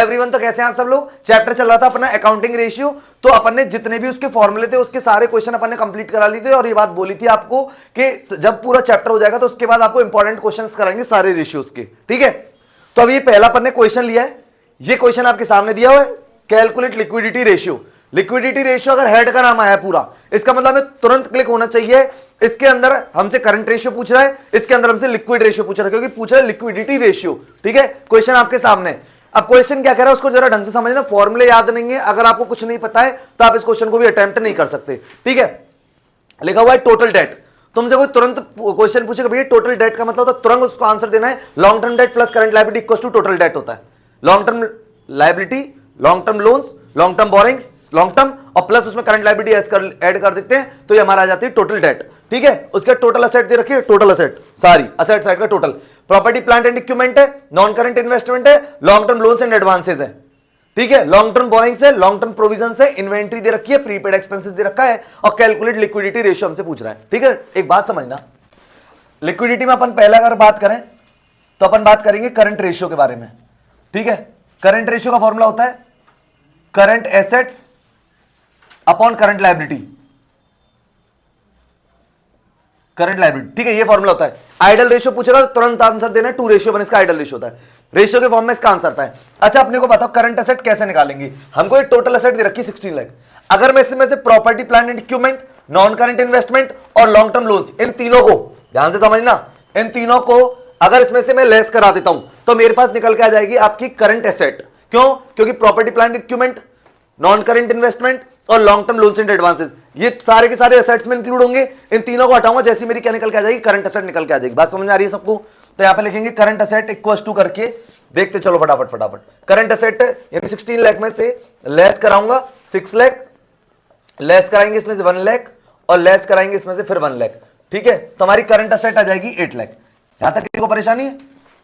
Everyone, तो कैसे हैं आप सब लोग। चैप्टर चल रहा था अपना अकाउंटिंग रेशियो। तो अपन ने जितने भी उसके फॉर्मूले थे उसके सारे क्वेश्चन अपन ने कंप्लीट करा लिए थे और ये बात बोली थी आपको कि जब पूरा चैप्टर हो जाएगा तो उसके बाद आपको इंपॉर्टेंट क्वेश्चंस कराएंगे सारे रेशियोज के। ठीक है, तो अब ये पहला अपन ने क्वेश्चन लिया है। ये क्वेश्चन आपके सामने दिया हुआ है, calculate liquidity ratio. Liquidity ratio अगर हेड का नाम आया पूरा, इसका मतलब हमें तुरंत क्लिक होना चाहिए। इसके अंदर हमसे करंट रेशियो पूछ रहा है, इसके अंदर हमसे लिक्विड रेशियो पूछ रहा है, क्योंकि पूछ रहा है लिक्विडिटी रेशियो। ठीक है, क्वेश्चन आपके सामने। अब क्वेश्चन क्या कह रहा है उसको जरा ढंग से समझना। फॉर्मूले याद नहीं है, अगर आपको कुछ नहीं पता है तो आप इस क्वेश्चन को भी अटेम्प्ट नहीं कर सकते। ठीक है, लिखा हुआ है टोटल डेट। तुमसे कोई तुरंत क्वेश्चन पूछेगा भैया टोटल डेट का मतलब, तो तुरंत उसको आंसर देना है long term debt plus current liability equals to total debt होता है। Long term liability, long term loans, long term borrowings, long term और प्लस उसमें करंट लायबिलिटी ऐड कर देते हैं तो ये हमारा आ जाती है टोटल डेट। ठीक है, उसके टोटल असेट दे रखिए, टोटल असेट सारी असेट साइड का total. Property plant and equipment है, नॉन करंट इन्वेस्टमेंट है, long term loans and advances है। ठीक है, लॉन्ग टर्म बोरिंग्स है, लॉन्ग टर्म प्रोविजंस है, इन्वेंट्री दे रखी है, प्रीपेड एक्सपेंसेस दे रखा है और कैलकुलेट लिक्विडिटी रेशियो हमसे पूछ रहा है। ठीक है, एक बात समझना, लिक्विडिटी में अपन पहले अगर बात करें तो अपन बात करेंगे करंट रेशियो के बारे में। ठीक है, करंट रेशियो का फॉर्मूला होता है current assets upon current liability, current liability. ठीक है, ये फॉर्मूला होता है। आइडल रेशियो पूछेगा तो तुरंत आंसर देना है 2:1 इसका आइडल रेशियो होता है। रेशियो के फॉर्म में इसका आंसर आता है। अच्छा, अपने को बताओ करंट एसेट कैसे निकालेंगे। हमको एक टोटल एसेट दे रखी 16 लाख। अगर मैं इसमें से property plant and equipment, non current investment और लॉन्ग टर्म लोन्स, इन तीनों को ध्यान से समझना, इन तीनों को अगर इसमें से मैं लेस करा देता हूं तो मेरे पास निकल के आ जाएगी आपकी करंट एसेट। क्यों? क्योंकि property plant equipment, non current investment और long term loans and advances ये सारे के सारे एसेट्स में इंक्लूड होंगे। इन तीनों को हटाऊंगा, जैसे मेरी क्या निकल के आ जाएगी, करंट एसेट निकल के आ जाएगी। बात समझ में आ रही है सबको? तो यहां पे लिखेंगे करंट एसेट इक्वल्स टू करके देखते चलो फटाफट फटाफट। करंट एसेट यानी 16 लाख में से लेस कराऊंगा 6 लाख, लेस कराएंगे इसमें से 1 लाख और लेस कराएंगे इसमें से फिर 1 लाख। ठीक है, तो हमारी करंट एसेट आ जाएगी 8 लाख। यहां तक किसी को परेशानी है?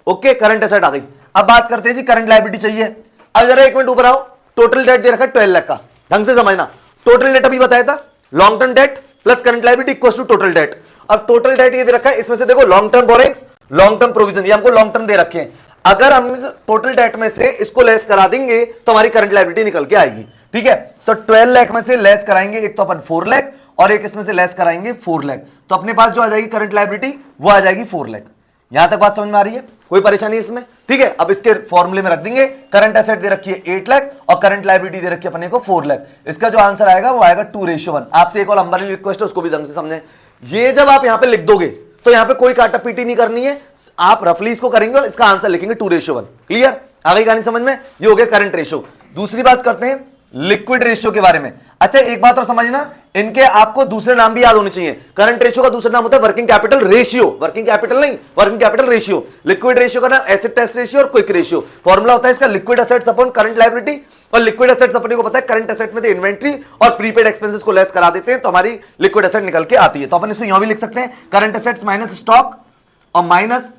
ओके, करंट एसेट आ गई। अब बात करते हैं जी करंट लायबिलिटी चाहिए। अब जरा 1 मिनट ऊपर आओ। टोटल डेट दे रखा है 12 लाख का, ढंग से समझना। टोटल डेट अभी बताया था long term debt plus current liability equals to total debt. अब टोटल डेट ये दे रखा है, इसमें से देखो long term borrowings, long term provision, ये हमको लॉन्ग टर्म दे रखे हैं। अगर हम इस टोटल डेट में से इसको लेस करा देंगे तो हमारी करंट लायबिलिटी निकल के आएगी। ठीक है, तो 12 लाख में से लेस कराएंगे एक तो अपन 4 लाख और एक इसमें से लेस कराएंगे 4 लाख, तो अपने पास जो आ जाएगी करंट लायबिलिटी वो आ जाएगी 4 लाख। यहां तक बात समझ में आ रही है? कोई परेशानी इसमें? ठीक है, अब इसके फॉर्मूले में रख देंगे करंट एसेट दे रखी है 8 लाख और करंट लायबिलिटी दे रखी है अपने को 4 लाख। इसका जो आंसर आएगा वो आएगा 2:1। आपसे एक और लंबी रिक्वेस्ट है, उसको भी ढंग से समझें। ये जब आप यहां पे लिख दोगे तो यहां पे कोई काटा पीटी नहीं करनी है, आप रफली इसको करेंगे और इसका आंसर लिखेंगे 2:1। क्लियर? आ गई कहानी समझ में? ये हो गया करंट रेशियो। दूसरी बात करते हैं लिक्विड रेशियो के बारे में। अच्छा, एक बात और समझना, इनके आपको दूसरे नाम भी याद होने चाहिए। करंट रेशियो का दूसरा नाम होता है working capital ratio. Working capital नहीं, working capital ratio. Liquid ratio का नाम एसिड टेस्ट रेशियो और क्विक रेशियो। फॉर्मूला होता है इसका liquid assets upon current liability, और लिक्विड एसेट्स अपने को पता है करंट एसेट में से इन्वेंट्री और प्रीपेड एक्सपेंसेस को लेस करा देते हैं तो हमारी लिक्विड एसेट निकल के आती है। तो अपन इसको यहां भी लिख सकते हैं करंट एसेट्स माइनस स्टॉक और माइनस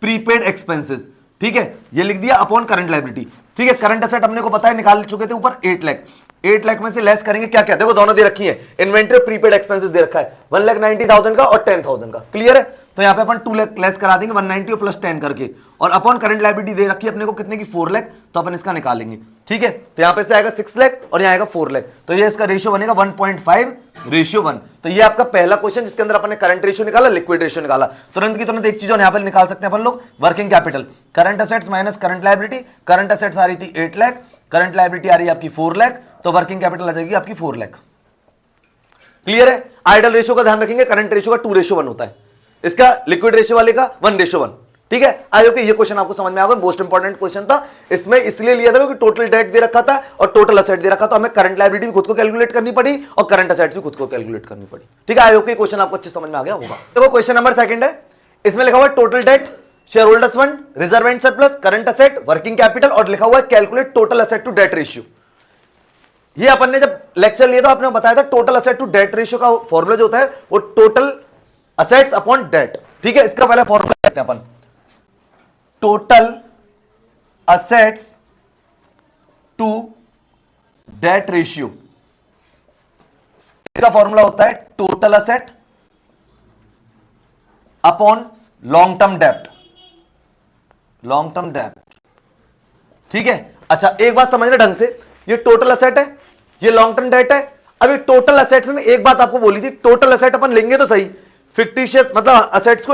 प्रीपेड एक्सपेंसेस। ठीक है, ये लिख दिया अपॉन करंट लायबिलिटी। ठीक है, करंट एसेट हमने को पता है निकाल चुके थे ऊपर 8 लाख। 8 लाख में से लेस करेंगे क्या क्या, देखो दोनों दे रखी है, इन्वेंट्री और प्रीपेड एक्सपेंसेस दे रखा है 1,90,000 का और 10,000 का। क्लियर है? तो यहां पे अपन 2 लाख लेस करा देंगे 190 प्लस 10 करके, और अपॉन करंट लायबिलिटी दे रखी है अपने को कितने की 4 लाख, तो अपन इसका निकालेंगे। ठीक है, तो यहां पे से आएगा 6 लाख और यहां आएगा 4 लाख, तो ये इसका रेशियो बनेगा 1.5:1। तो ये आपका पहला क्वेश्चन जिसके अंदर अपन ने करंट रेशियो निकाला, लिक्विड रेशियो निकाला। तुरंत की तुरंत एक चीज यहां पे निकाल सकते हैं अपन लोग, working capital. Current assets minus current liability, current assets आ रही थी 8 लाख, करंट लायबिलिटी आ रही है आपकी 4 लाख, तो वर्किंग कैपिटल आ जाएगी आपकी 4 लाख। क्लियर है? आइडल रेशियो का ध्यान रखेंगे, करंट रेशियो का 2:1 होता है, इसका लिक्विड रेशियो वाले का 1:1। ठीक है, आई होप कि ये क्वेश्चन आपको समझ में आ गया। मोस्ट इंपॉर्टेंट क्वेश्चन था, इसमें इसलिए लिया था क्योंकि टोटल डेट दे रखा था और टोटल असेट दे रखा था, हमें करंट लायबिलिटी भी खुद को कैलकुलेट करनी पड़ी और करंट असेट्स भी खुद को कैलकुलेट करनी पड़ी। ठीक है, आई होप कि क्वेश्चन आपको अच्छे समझ में आ गया होगा। देखो क्वेश्चन नंबर 2 है, इसमें लिखा हुआ है total debt, share holders fund, reserve and surplus, current asset, working capital और लिखा हुआ है calculate total asset to debt ratio. ये अपन ने जब लेक्चर लिया था आपने बताया था total asset to debt ratio का फॉर्मूला जो होता है वो टोटल असेट्स अपॉन डेट। ठीक है, इसका पहला फॉर्मूला कहते हैं अपन total assets to debt ratio. इसका फॉर्मूला होता है total asset upon long term डेब्ट, लॉन्ग टर्म डेब्ट ठीक है। अच्छा एक बात समझना ढंग से, ये टोटल असेट है, ये लॉन्ग टर्म डेट है। अभी टोटल असेट्स में एक बात आपको बोली थी, टोटल असेट अपन लेंगे तो सही, फिक्टिशियस मतलब असेट्स को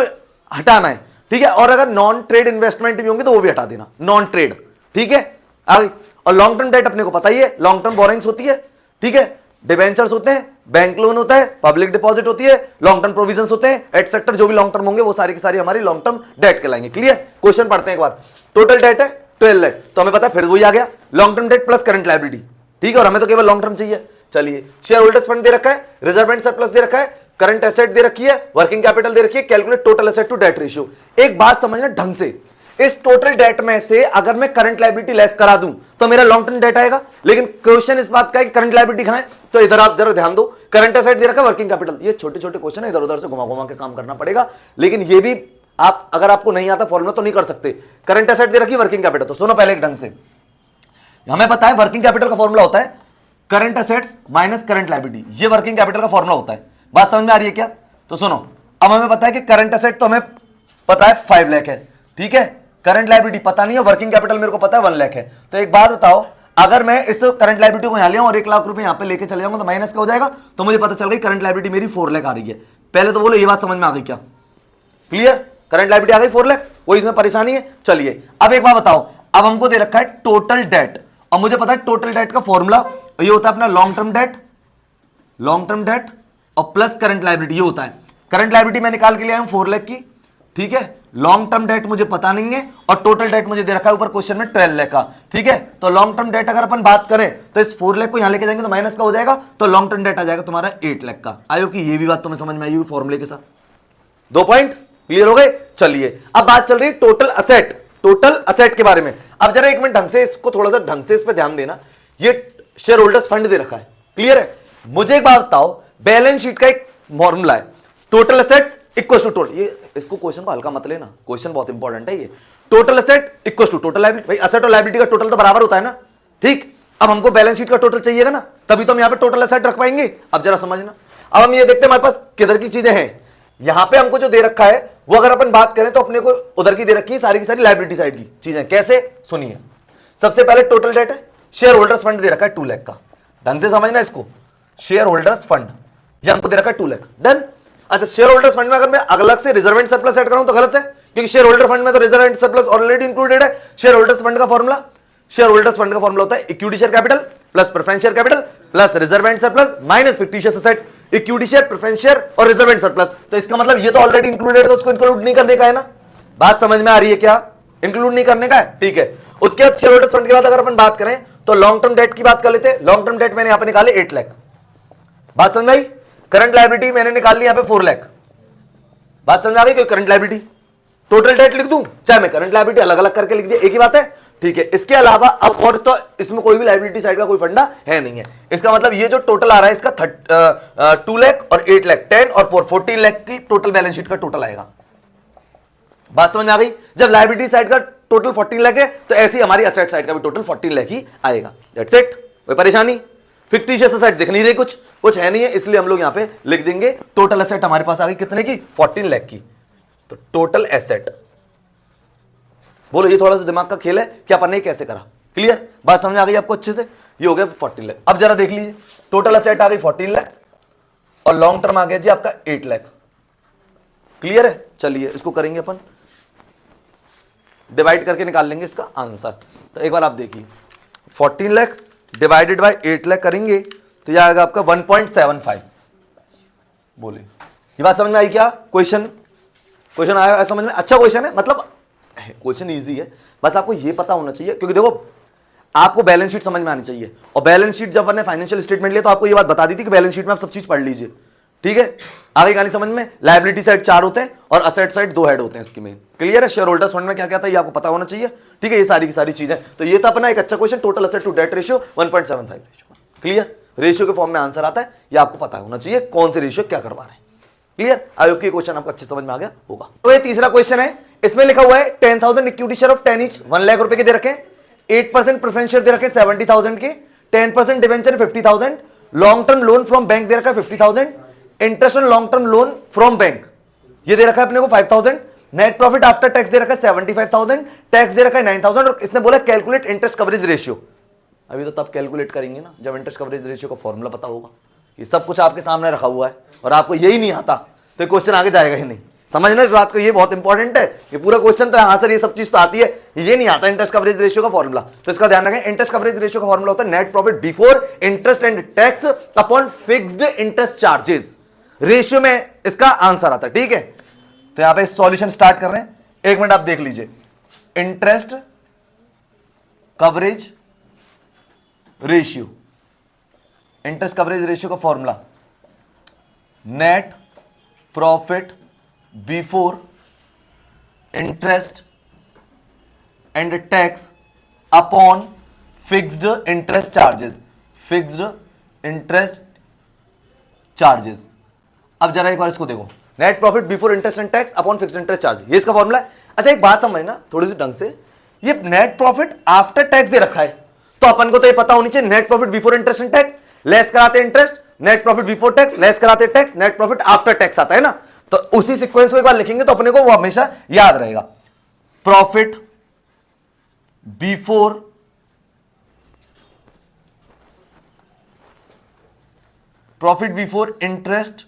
हटाना है, ठीक है। और अगर नॉन ट्रेड इन्वेस्टमेंट भी होंगे तो वो भी हटा देना, नॉन ट्रेड, ठीक है। आगे और लॉन्ग टर्म डेट अपने को पता ही है, लॉन्ग टर्म बोरिंग्स होती है, ठीक है, डिबेंचर्स होते हैं, बैंक लोन होता है, पब्लिक डिपॉजिट होती है, लॉन्ग टर्म प्रोविजंस होते हैं, एटसेट्रा जो भी लॉन्ग टर्म होंगे वो सारी की सारी हमारी लॉन्ग टर्म डेट कहलाएंगे। क्लियर। क्वेश्चन पढ़ते हैं एक बार। टोटल डेट है 12 लाख, तो हमें पता है फिर वही आ गया, long term debt plus current liability, ठीक है। और हमें तो केवल लॉन्ग टर्म चाहिए। चलिए शेयर होल्डर्स फंड दे रखा है, रिजर्व एंड सरप्लस दे रखा है, करंट एसेट दे रखी है, वर्किंग कैपिटल दे रखी है, calculate total asset to debt ratio. एक बात समझना ढंग से, इस टोटल डेट में से अगर मैं करंट लायबिलिटी लेस करा दूं तो मेरा लॉन्ग टर्म डेट आएगा, लेकिन क्वेश्चन इस बात का है कि करंट लायबिलिटी कहां है, तो इधर आप जरा ध्यान दो, करंट एसेट दे रखा है, वर्किंग कैपिटल, ये छोटे छोटे क्वेश्चन है, इधर उधर से घुमा घुमा के काम करना पड़ेगा, लेकिन ये भी आप अगर आपको नहीं आता फॉर्मूला तो नहीं कर सकते। करंट एसेट दे रखी है, वर्किंग कैपिटल, तो सुनो पहले एक ढंग से, हमें पता है वर्किंग कैपिटल का फॉर्मूला होता है current assets minus current liability, ये वर्किंग कैपिटल का फॉर्मूला होता है। बात समझ में आ रही है क्या? तो सुनो, अब हमें पता है कि करंट एसेट तो हमें पता है 5 लाख है, ठीक है, करंट लायबिलिटी पता नहीं है, वर्किंग कैपिटल मेरे को पता है 1 लाख है। तो एक बात बताओ, अगर मैं इस करंट लायबिलिटी को यहां ले आऊं और 1 लाख रुपए यहां पे लेके चले जाऊंगा तो माइनस क्या हो जाएगा, तो मुझे पता चल गई करंट लायबिलिटी मेरी 4 लाख आ रही है। पहले तो बोलो ये बात समझ में आ गई क्या? क्लियर। करंट लायबिलिटी आ गई 4 लाख, कोई इसमें परेशानी है? चलिए अब एक बात बताओ, अब हमको दे रखा है टोटल डेट, और मुझे पता है टोटल डेट का फॉर्मूला ये होता है अपना लॉन्ग टर्म डेट और प्लस करंट लायबिलिटी, ये होता है। करंट लायबिलिटी मैं निकाल के ले आया हूं 4 लाख की, ठीक है, लॉन्ग टर्म डेट मुझे पता नहीं है, और टोटल डेट मुझे दे रखा है ऊपर क्वेश्चन में 12 लाख का, ठीक है। तो लॉन्ग टर्म डेट अगर अपन बात करें तो इस 4 लाख को यहां लेके जाएंगे तो माइनस का हो जाएगा, तो लॉन्ग टर्म डेट आ जाएगा तुम्हारा 8 लाख का। आयो कि ये भी बात तुम्हें समझ में आई हुई फॉर्मूले के साथ? 2 पॉइंट क्लियर हो गए। चलिए अब बात चल रही है टोटल असेट के बारे में। अब जरा एक मिनट ढंग से इसको थोड़ा सा ढंग से इस पे ध्यान देना, ये शेयर होल्डर्स फंड दे रखा है, क्लियर है। मुझे एक बात बताओ, बैलेंस शीट का एक फॉर्मूला है, total assets equal to total, ये इसको क्वेश्चन को हल्का मत लेना, क्वेश्चन बहुत इंपॉर्टेंट है ये। Total asset equal to total liability, भाई असेट और लायबिलिटी का टोटल तो बराबर होता है ना, ठीक। अब हमको बैलेंस शीट का टोटल चाहिएगा ना, तभी तो हम यहां पे टोटल असेट रख पाएंगे। अब जरा समझना, अब हम ये देखते हैं हमारे पास किधर की चीजें हैं। यहां पे हमको जो दे रखा है वो अगर अपन बात करें तो अपने को उधर की दे रखी है सारी की सारी लायबिलिटी साइड की चीजें। कैसे? सुनिए, सबसे पहले टोटल डेट है, शेयर होल्डर्स फंड दे रखा है 2 लाख का, ढंग से समझना इसको, शेयर होल्डर्स फंड ये हमको दे रखा है 2 लाख, डन। अच्छा शेयर होल्डर्स फंड में अगर मैं अलग से रिजर्व एंड सरप्लस ऐड करूं तो गलत है, क्योंकि शेयर होल्डर फंड में तो reserve and surplus already included है। शेयर होल्डर्स फंड का फॉर्मूला होता है equity share capital plus preference share capital plus reserve and surplus minus fictitious asset, equity share, preference share और रिजर्व एंड सरप्लस। तो इसका मतलब ये तो ऑलरेडी इंक्लूडेड है, तो उसको इंक्लूड नहीं करने का है ना। बात समझ में आ रही है क्या? इंक्लूड नहीं करने का है, ठीक है। उसके बाद शेयर होल्डर्स फंड के बाद अगर अपन बात करें तो लॉन्ग टर्म डेट की बात कर लेते हैं। लॉन्ग टर्म डेट मैंने यहां पे निकाले 8 लाख, बात समझ आई। करंट लायबिलिटी मैंने निकाल ली यहां पे 4 लाख, बात समझ आ गई। कोई करंट लायबिलिटी टोटल डेट लिख दूं, चाहे मैं करंट लायबिलिटी अलग अलग करके लिख दिया, एक ही बात है, ठीक है। इसके अलावा अब और तो इसमें कोई भी लायबिलिटी साइड का कोई फंडा है नहीं है। इसका मतलब ये जो टोटल आ रहा है इसका 2 लाख और 8 लाख 10 और 4 14 लाख की टोटल बैलेंस शीट का टोटल आएगा। बात समझ में आ गई। जब लायबिलिटी साइड का टोटल 14 लाख है तो ऐसी हमारी असेट साइड का भी टोटल 14 लाख ही आएगा। दैट्स इट, कोई परेशानी? फिक्टिशियस असेट दिख नहीं रही, कुछ है नहीं है, इसलिए हम लोग यहां पे लिख देंगे टोटल एसेट हमारे पास आ गई कितने की? 14 लाख की। तो टोटल एसेट, बोलो ये थोड़ा सा दिमाग का खेल है कि अपन ने कैसे करा। क्लियर, बात समझ आ गई आपको अच्छे से? ये हो गया 14 लाख। अब जरा देख लीजिए, टोटल एसेट आ गई 14 लाख और लॉन्ग टर्म आ गया जी आपका 8 लाख। क्लियर है? चलिए इसको करेंगे अपन, डिवाइड करके निकाल लेंगे इसका आंसर। तो एक बार आप देखिए, 14 लाख डिवाइडेड बाय 8 लाख करेंगे तो यह आएगा आपका 1.75। बोले ये बात समझ में आई क्या? क्वेश्चन आया समझ में? अच्छा क्वेश्चन है, मतलब क्वेश्चन इजी है, बस आपको ये पता होना चाहिए, क्योंकि देखो आपको बैलेंस शीट समझ में आनी चाहिए। और बैलेंस शीट जब हमने फाइनेंशियल स्टेटमेंट लिया तो आपको ये बात बता दी थी कि बैलेंस शीट में आप सब चीज पढ़ लीजिए, ठीक है। आगे कहानी समझ में? लायबिलिटी साइड 4 होते हैं और असेट साइड 2 हेड होते हैं इसकी मेन। क्लियर है? शेयर होल्डर्स फंड में क्या क्या था ये आपको पता होना चाहिए, ठीक है। ये सारी की सारी चीजें, तो ये था अपना एक अच्छा question, total asset to debt ratio 1.75 ratio. Clear, ratio के फॉर्म में आंसर आता है, ये आपको पता होना चाहिए कौन से रेशियो क्या करवा रहे हैं। क्लियर, आयोग के क्वेश्चन आपको अच्छे समझ में आ गया होगा। तो ये तीसरा क्वेश्चन है, इसमें लिखा हुआ है 10,000 equity share of 10 each, 1 lakh रुपए के दे रखे, 8% प्रेफरेंस शेयर दे रखे 70,000 के, 10% debenture 50,000, long term loan from bank दे रखा है 50,000, interest on long term loan from bank ये दे रखा है अपने को 5,000, नेट प्रॉफिट आफ्टर टैक्स दे रखा है 75,000, टैक्स दे रखा है 9,000 और इसने बोला कैलकुलेट इंटरेस्ट कवरेज रेशियो। अभी तो तब कैलकुलेट करेंगे ना जब इंटरेस्ट कवरेज रेशियो का फॉर्मूला पता होगा। ये सब कुछ आपके सामने रखा हुआ है और आपको यही नहीं आता तो क्वेश्चन आगे जाएगा ही नहीं। समझना इस बात को, ये बहुत इंपॉर्टेंट है। ये पूरा क्वेश्चन तो यहां से ये सब चीज तो आती है, ये नहीं आता इंटरेस्ट कवरेज रेशियो का फॉर्मूला। तो इसका ध्यान रखें, इंटरेस्ट कवरेज रेशियो का फॉर्मूला होता है net profit before interest and tax upon fixed interest charges. Ratio में इसका आंसर आता है, ठीक है। तो यहां पे सॉल्यूशन स्टार्ट कर रहे हैं, एक मिनट आप देख लीजिए। Interest coverage ratio, interest coverage ratio का formula net profit before interest and tax upon fixed interest charges, fixed interest charges. अब जरा एक बार इसको देखो, net profit before interest and tax upon fixed interest charge, ये इसका फॉर्मूला है। अच्छा एक बात समझना थोड़ी सी ढंग से, ये नेट प्रॉफिट आफ्टर टैक्स दे रखा है तो अपन को तो ये पता होनी चाहिए net profit before interest and tax less कराते interest, net profit before tax less कराते tax, net profit after tax आता है ना। तो उसी सीक्वेंस को एक बार लिखेंगे तो अपने को वो हमेशा याद रहेगा। Profit before interest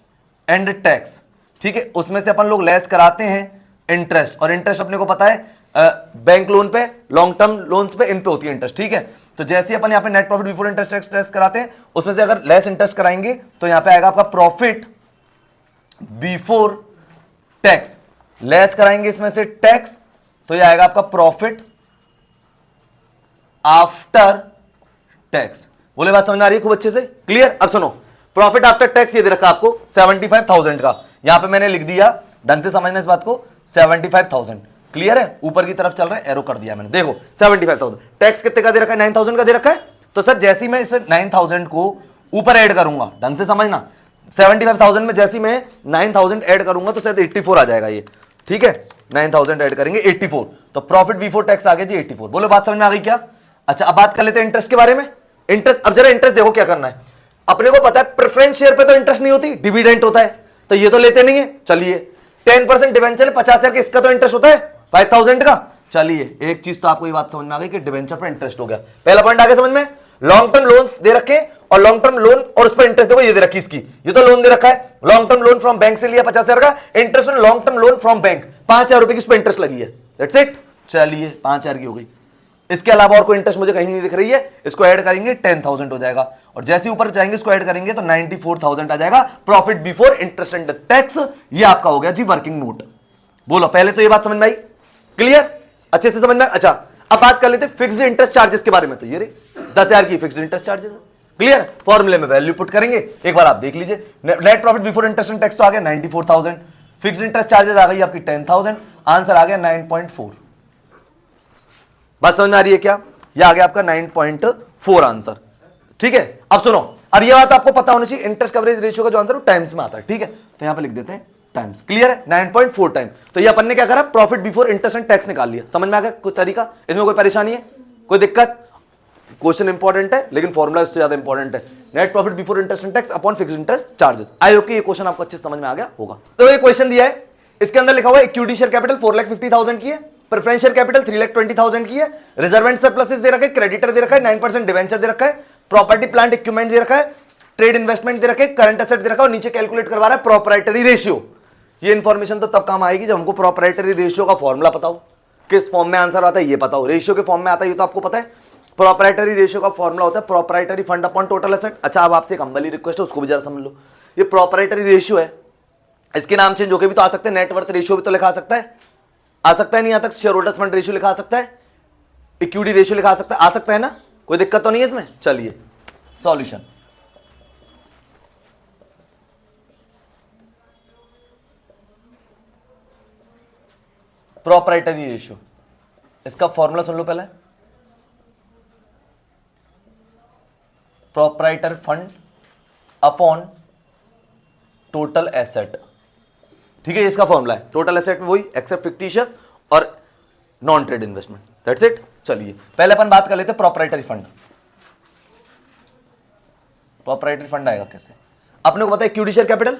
and tax, ठीक है, उसमें से अपन लोग लेस कराते हैं इंटरेस्ट, और इंटरेस्ट अपने को पता है बैंक लोन पे, लॉन्ग टर्म लोन्स पे, इन पे होती है इंटरेस्ट, ठीक है। तो जैसे अपन यहां पे net profit before interest tax कराते हैं उसमें से अगर लेस इंटरेस्ट कराएंगे तो यहां पे आएगा आपका प्रॉफिट बिफोर टैक्स, लेस कराएंगे इसमें से टैक्स तो ये आएगा आपका प्रॉफिट आफ्टर टैक्स। बोले बात समझ में आ रही है खूब अच्छे से, क्लियर। अब सुनो, प्रॉफिट आफ्टर टैक्स ये दे रखा आपको 75,000 का, यहां पे मैंने लिख दिया, ढंग से समझना इस बात को, 75,000, क्लियर है। ऊपर की तरफ चल रहा है, एरो कर दिया मैंने, देखो 75,000। टैक्स कितने का दे रखा है? 9,000 का दे रखा है। तो सर जैसे ही मैं इस 9,000 को ऊपर ऐड करूंगा, ढंग से समझना, 75,000 में जैसे मैं 9,000 ऐड करूंगा तो शायद 84 आ जाएगा ये, ठीक है। 9,000 ऐड करेंगे 84, तो प्रॉफिट बिफोर टैक्स आ गया जी 84। बोलो बात समझ में आ गई क्या? अच्छा अब बात कर लेते हैं इंटरेस्ट के बारे में। इंटरेस्ट, अब जरा इंटरेस्ट देखो क्या करना है। अपने को पता है प्रेफरेंस शेयर पे तो इंटरेस्ट नहीं होती, डिविडेंड होता है, तो ये तो लेते नहीं है। चलिए 10% डिवेंचर 50,000 का, इसका तो इंटरेस्ट होता है 5,000 का। चलिए एक चीज तो आपको ये बात समझ में आ गई कि डिवेंचर पर इंटरेस्ट हो गया। पहला पॉइंट आगे समझ में, लॉन्ग टर्म लोन्स दे रखे और लॉन्ग टर्म लोन और उस पर इंटरेस्ट देखो, ये दे रखी इसकी, ये तो लोन दे रखा है, long term loan from bank से लिया 50,000 का, interest on long term loan from bank 5,000 रुपए की इस पर इंटरेस्ट लगी है, दैट्स इट। चलिए 5,000 की हो गई। इसके अलावा और कोई इंटरेस्ट मुझे कहीं नहीं दिख रही है, इसको ऐड करेंगे 10,000 हो जाएगा, और जैसे ऊपर जाएंगे इसको ऐड करेंगे तो 94,000 आ जाएगा profit before interest and tax. ये आपका हो गया जी वर्किंग नोट। बोलो पहले तो ये बात समझ में आई, क्लियर, अच्छे से समझ में। अच्छा अब बात कर लेते हैं फिक्स्ड इंटरेस्ट चार्जेस के बारे में। तो ये रे 10,000 की फिक्स्ड इंटरेस्ट चार्जेस, क्लियर। फॉर्मूले में वैल्यू पुट करेंगे, एक बार आप देख लीजिए। Net profit before interest and tax तो आ गया 94,000, फिक्स्ड इंटरेस्ट चार्जेस आ गई आपकी 10,000, आंसर आ गया 9.4। बात समझ में आ रही है क्या? ये आ गया आपका 9.4 आंसर, ठीक है। अब सुनो, और ये बात आपको पता होनी चाहिए, इंटरेस्ट कवरेज रेशियो का जो आंसर वो टाइम्स में आता है, ठीक है। तो यहां पे लिख देते हैं टाइम्स, क्लियर है, 9.4 टाइम। तो ये अपन ने क्या करा, profit before interest and tax निकाल लिया। समझ में आ गया कुछ तरीका? इसमें कोई परेशानी है, कोई दिक्कत? क्वेश्चन इंपॉर्टेंट है लेकिन फॉर्मूला इससे ज्यादा इंपॉर्टेंट है। Net profit before interest and tax upon fixed interest charges. I hope कि ये क्वेश्चन आपको अच्छे से समझ में आ गया होगा। तो ये क्वेश्चन दिया है, इसके अंदर लिखा हुआ है इक्विटी शेयर कैपिटल 4,50,000 की है, प्रेफरेंस शेयर कैपिटल 3,20,000 की है, रिजर्वेंट सरप्लसेस दे रखा है, क्रेडिटर दे रखा है, 9% डिवेंचर दे रखा है, प्रॉपर्टी प्लांट इक्विपमेंट दे रखा है, ट्रेड इन्वेस्टमेंट दे रखे, करंट एसेट दे रखा है, और नीचे कैलकुलेट करवा रहा है प्रोप्राइटरी रेशियो। ये इंफॉर्मेशन तो तब काम आएगी जब हमको प्रोप्राइटरी रेशियो का फॉर्मूला पता हो, किस फॉर्म में आंसर आता है ये पता हो, रेशियो के फॉर्म में आता है ये तो आपको पता है। प्रोप्राइटरी रेशियो का फॉर्मूला होता है proprietary fund upon total asset. अच्छा अब आपसे एक हम्बली रिक्वेस्ट है, उसको भी जरा समझ लो। ये प्रोप्राइटरी रेशियो है, इसके नाम चेंज होकर भी तो आ सकते हैं, नेटवर्थ रेशियो भी तो लिखा सकता है, आ सकता है नहीं? यहाँ तक शेयर होल्डर्स फंड रेशियो लिखा सकता है, इक्विटी रेशियो लिखा सकता है, आ सकता है ना, कोई दिक्कत तो नहीं है इसमें। चलिए सॉल्यूशन, प्रोप्राइटरी रेशियो, इसका फॉर्मूला सुन लो पहले, proprietor fund upon total asset, ठीक है, इसका फॉर्मूला है। टोटल एसेट में वही एक्सेप्ट फिक्टिशियस और non trade investment, that's it. चलिए पहले अपन बात कर लेते हैं प्रोप्राइटरी फंड। प्रोप्राइटरी फंड आएगा कैसे? अपने को पता है equity share capital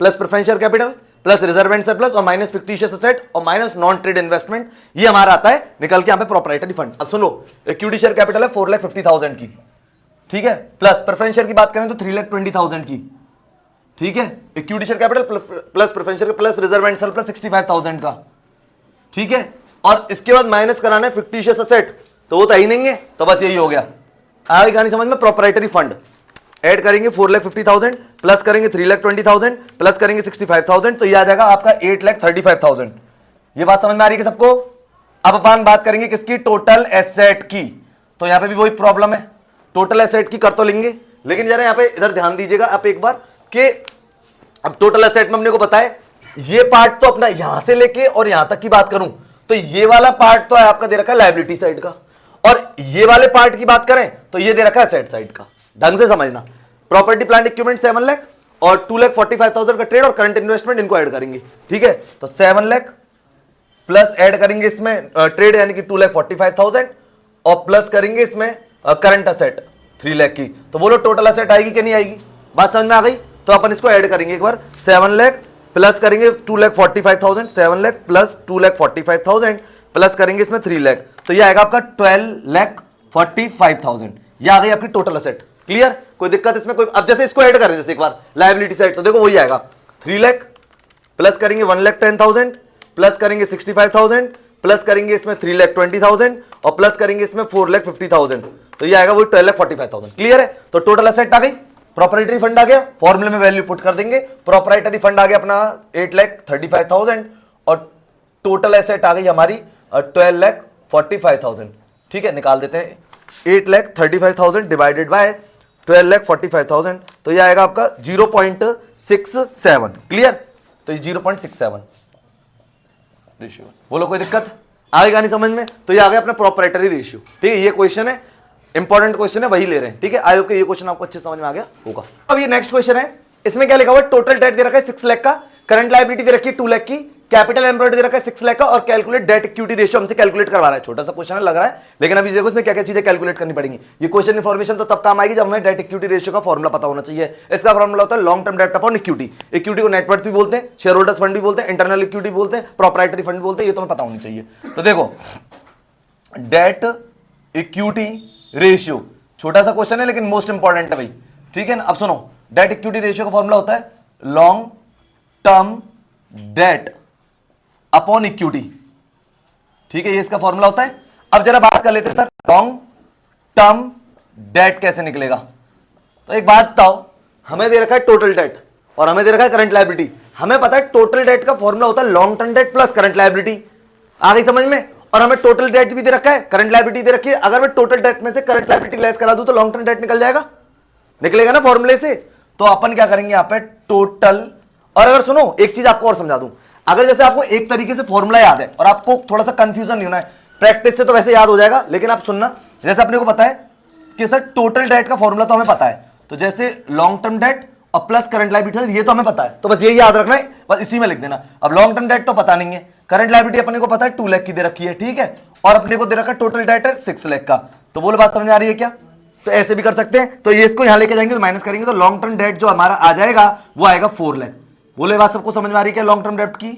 plus preference share capital plus reserve and surplus और माइनस फिक्टिशियस एसेट और माइनस नॉन ट्रेड इन्वेस्टमेंट, ये हमारा आता है निकल के यहाँ पे प्रोप्राइटरी फंड। अब सुनो, इक्विटी शेयर कैपिटल है 4,50,000 की, ठीक है, प्लस प्रेफरेंस शेयर की बात करें तो 3,20,000 की, ठीक है, equity share capital plus preference share plus reserve and surplus 65,000 का, ठीक है, और इसके बाद माइनस कराना है फिक्टिशियस एसेट, तो वो तो ही नहीं है, तो बस यही हो गया। आगे कहानी समझ में, प्रोप्राइटरी फंड ऐड करेंगे 4,50,000 प्लस करेंगे 3,20,000 प्लस करेंगे 65,000, तो ये आ जाएगा आपका 8,35,000। ये बात समझ में आ रही है सबको? अब अपन बात करेंगे किसकी, टोटल एसेट की। तो यहां पे भी वही प्रॉब्लम है, टोटल एसेट की कर तो लेंगे, लेकिन जरा यहां पे इधर ध्यान दीजिएगा आप एक बार कि अब टोटल एसेट में अपने को पता है ये पार्ट तो अपना यहां से लेके और यहां तक की बात करूं तो ये वाला पार्ट तो है आपका दे रखा है लायबिलिटी साइड का, और ये वाले पार्ट की बात करें तो ये दे रखा है एसेट साइड का। ढंग से समझना, प्रॉपर्टी प्लांट इक्विपमेंट 7 लाख और 2,45,000 का ट्रेड और करंट इन्वेस्टमेंट इनको ऐड करेंगे, ठीक है, तो 7 लाख प्लस ऐड करेंगे इसमें ट्रेड यानी कि 2,45,000 और प्लस करेंगे इसमें करंट असेट 3 लाख की, तो बोलो टोटल असेट आएगी कि नहीं आएगी? बात समझ में आ गई? तो अपन इसको ऐड करेंगे एक बार, 7 लाख प्लस करेंगे 2,45,000, 7 लाख प्लस 2,45,000 प्लस करेंगे इसमें 3 लाख, तो ये आएगा आपका 12,45,000। ये आ गई आपकी टोटल असेट। क्लियर? कोई दिक्कत इसमें? कोई अब जैसे इसको ऐड करें जैसे एक बार लायबिलिटी साइड, तो देखो वही आएगा 3 लाख प्लस करेंगे 1,10,000 प्लस करेंगे 65,000 प्लस करेंगे इसमें 3,20,000 और प्लस करेंगे इसमें 4,50,000, तो ये आएगा वही 12,45,000। क्लियर है? तो टोटल असेट आ गई, प्रॉपर्टी फंड आ गया, फॉर्मूले में वैल्यू पुट कर देंगे, प्रॉपर्टी फंड आ गया अपना 8,35,000 और टोटल एसेट आ गई हमारी 12,45,000। ठीक है, निकाल देते हैं 8,35,000 डिवाइडेड बाय 12,45,000, तो ये आएगा आपका 0.67। क्लियर? तो ये 0.67 रेशियो। बोलो कोई दिक्कत आएगा नहीं समझ में? तो ये आ गया अपना प्रोप्राइटरी रेशियो। ठीक है, ये क्वेश्चन है, इंपॉर्टेंट क्वेश्चन है, वही ले रहे हैं। ठीक है, आई होप कि ये क्वेश्चन आपको अच्छे समझ में आ गया होगा। अब ये नेक्स्ट क्वेश्चन है, इसमें क्या लिखा हुआ है? टोटल डेट दे रखा है 6 लाख का, करंट लायबिलिटी दे रखी है 2 लाख की, कैपिटल एम्प्लॉयड दे रखा है 6 लाख का और कैलकुलेट डेट इक्विटी रेशियो हमसे कैलकुलेट करवा रहा है। छोटा सा क्वेश्चन लग रहा है, लेकिन अभी देखो इसमें क्या क्या चीजें कैलकुलेट करनी पड़ेंगी। ये क्वेश्चन इन्फॉर्मेशन तो तब काम आएगी जब हमें डेट इक्विटी रेशियो का फॉर्मुला पता होना चाहिए। इसका फॉर्मुला होता है long term debt upon equity. Equity को नेटवर्थ भी बोलते हैं, शेयर होल्डर्स फंड भी बोलते हैं, इंटरनल इक्विटी बोलते हैं, प्रोप्राइटरी फंड बोलते हैं, ये तो हमें पता होनी चाहिए। तो देखो डेट इक्विटी रेशियो छोटा सा क्वेश्चन है लेकिन मोस्ट इंपॉर्टेंट है भाई। ठीक है ना? अब सुनो, डेट इक्विटी रेशियो का फॉर्मुला होता है long term debt upon equity. ठीक है, ये इसका फॉर्मूला होता है। अब जरा बात कर लेते हैं सर, लॉन्ग टर्म डेट कैसे निकलेगा? तो एक बात बताओ, हमें दे रखा है टोटल डेट और हमें दे रखा है करंट लायबिलिटी। हमें पता है टोटल डेट का फॉर्मूला होता है long term debt plus current liability. आ गई समझ में? और हमें टोटल डेट भी दे रखा है, करंट लायबिलिटी दे रखी है। अगर मैं टोटल डेट में से करंट लायबिलिटी लेस करा दूं तो लॉन्ग टर्म डेट निकल जाएगा, निकलेगा ना फॉर्मूले से। तो अपन क्या करेंगे यहाँ पे टोटल, और अगर सुनो एक चीज आपको और समझा दूं, अगर जैसे आपको एक तरीके से फॉर्मूला याद है और आपको थोड़ा सा कंफ्यूजन नहीं होना है, प्रैक्टिस से तो वैसे याद हो जाएगा, लेकिन आप सुनना, जैसे अपने को पता है कि सर टोटल डेट का फॉर्मूला तो हमें पता है, तो जैसे लॉन्ग टर्म डेट और प्लस करंट लायबिलिटी ये तो हमें पता है, तो बस यही याद रखना है, बस इसी में लिख देना। अब लॉन्ग टर्म डेट तो पता नहीं है, करंट लायबिलिटी अपने को पता है 2 लाख की दे रखी है, ठीक है, और अपने को दे रखा टोटल डेट है 6 लाख का। तो बोलो बात समझ में आ रही है क्या? तो ऐसे भी कर सकते हैं। तो ये इसको यहां लेके जाएंगे तो माइनस करेंगे, तो लॉन्ग टर्म डेट जो हमारा आ जाएगा वो आएगा 4 लाख। बोले बात सबको समझ में आ रही है क्या लॉन्ग टर्म डेट की?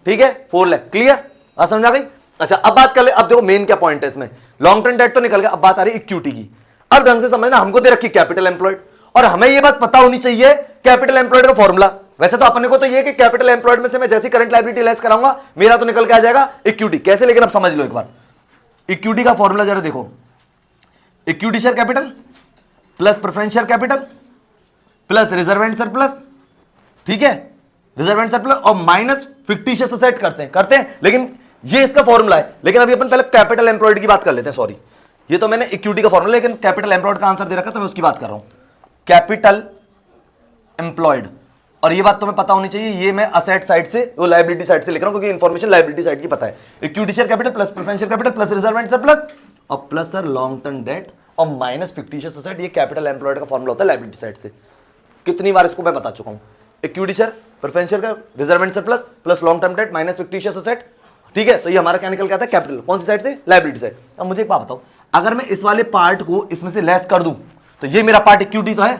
ठीक है, 4 लाख। क्लियर? बात समझ आ गई? अच्छा, अब बात कर ले, अब देखो मेन क्या पॉइंट है इसमें, लॉन्ग टर्म डेट तो निकल गया, अब बात आ रही है इक्विटी की। अब ढंग से समझना, हमको दे रखी कैपिटल एम्प्लॉयड और हमें ये बात पता होनी चाहिए कैपिटल एम्प्लॉयड का फॉर्मूला। वैसे तो अपने को तो ये कि कैपिटल एम्प्लॉयड में से मैं जैसी करंट लायबिलिटी लेस कराऊंगा मेरा तो निकल के आ जाएगा इक्विटी। कैसे? लेकिन अब समझ लो एक बार, इक्विटी का फॉर्मूला जरा देखो, equity share capital plus preference share capital plus reserve and surplus, ठीक है, रिजर्व एंड सरप्लस और माइनस फिक्टिशियस एसेट करते हैं, लेकिन ये इसका फॉर्मूला है। लेकिन अभी अपन पहले कैपिटल एम्प्लॉयड की बात कर लेते हैं। सॉरी, ये तो मैंने इक्विटी का फॉर्मूला, लेकिन कैपिटल एम्प्लॉयड का आंसर दे रखा तो मैं उसकी बात कर रहा हूं, कैपिटल एम्प्लॉयड। और ये बात तुम्हें पता होनी चाहिए, ये मैं असेट साइड से वो लायबिलिटी साइड से लिख रहा हूं क्योंकि इंफॉर्मेशन लायबिलिटी साइड की पता है। Equity share capital plus preference share capital plus reserve and surplus और plus sir long term debt और माइनस फिक्टिशियस एसेट, ये कैपिटल एम्प्लॉयड का फॉर्मूला होता है लायबिलिटी साइड से। कितनी बार इसको मैं बता चुका हूं, इक्विटी शेयर प्रेफरेंस शेयर का reserve and surplus plus long term date minus fictitious asset. ठीक है, तो ये हमारा क्या निकल के आता है? कैपिटल। कौन सी साइड से? Liability side. अब मुझे एक बात बताओ, अगर मैं इस वाले पार्ट को इसमें से लेस कर दूं तो ये मेरा पार्ट इक्विटी तो है,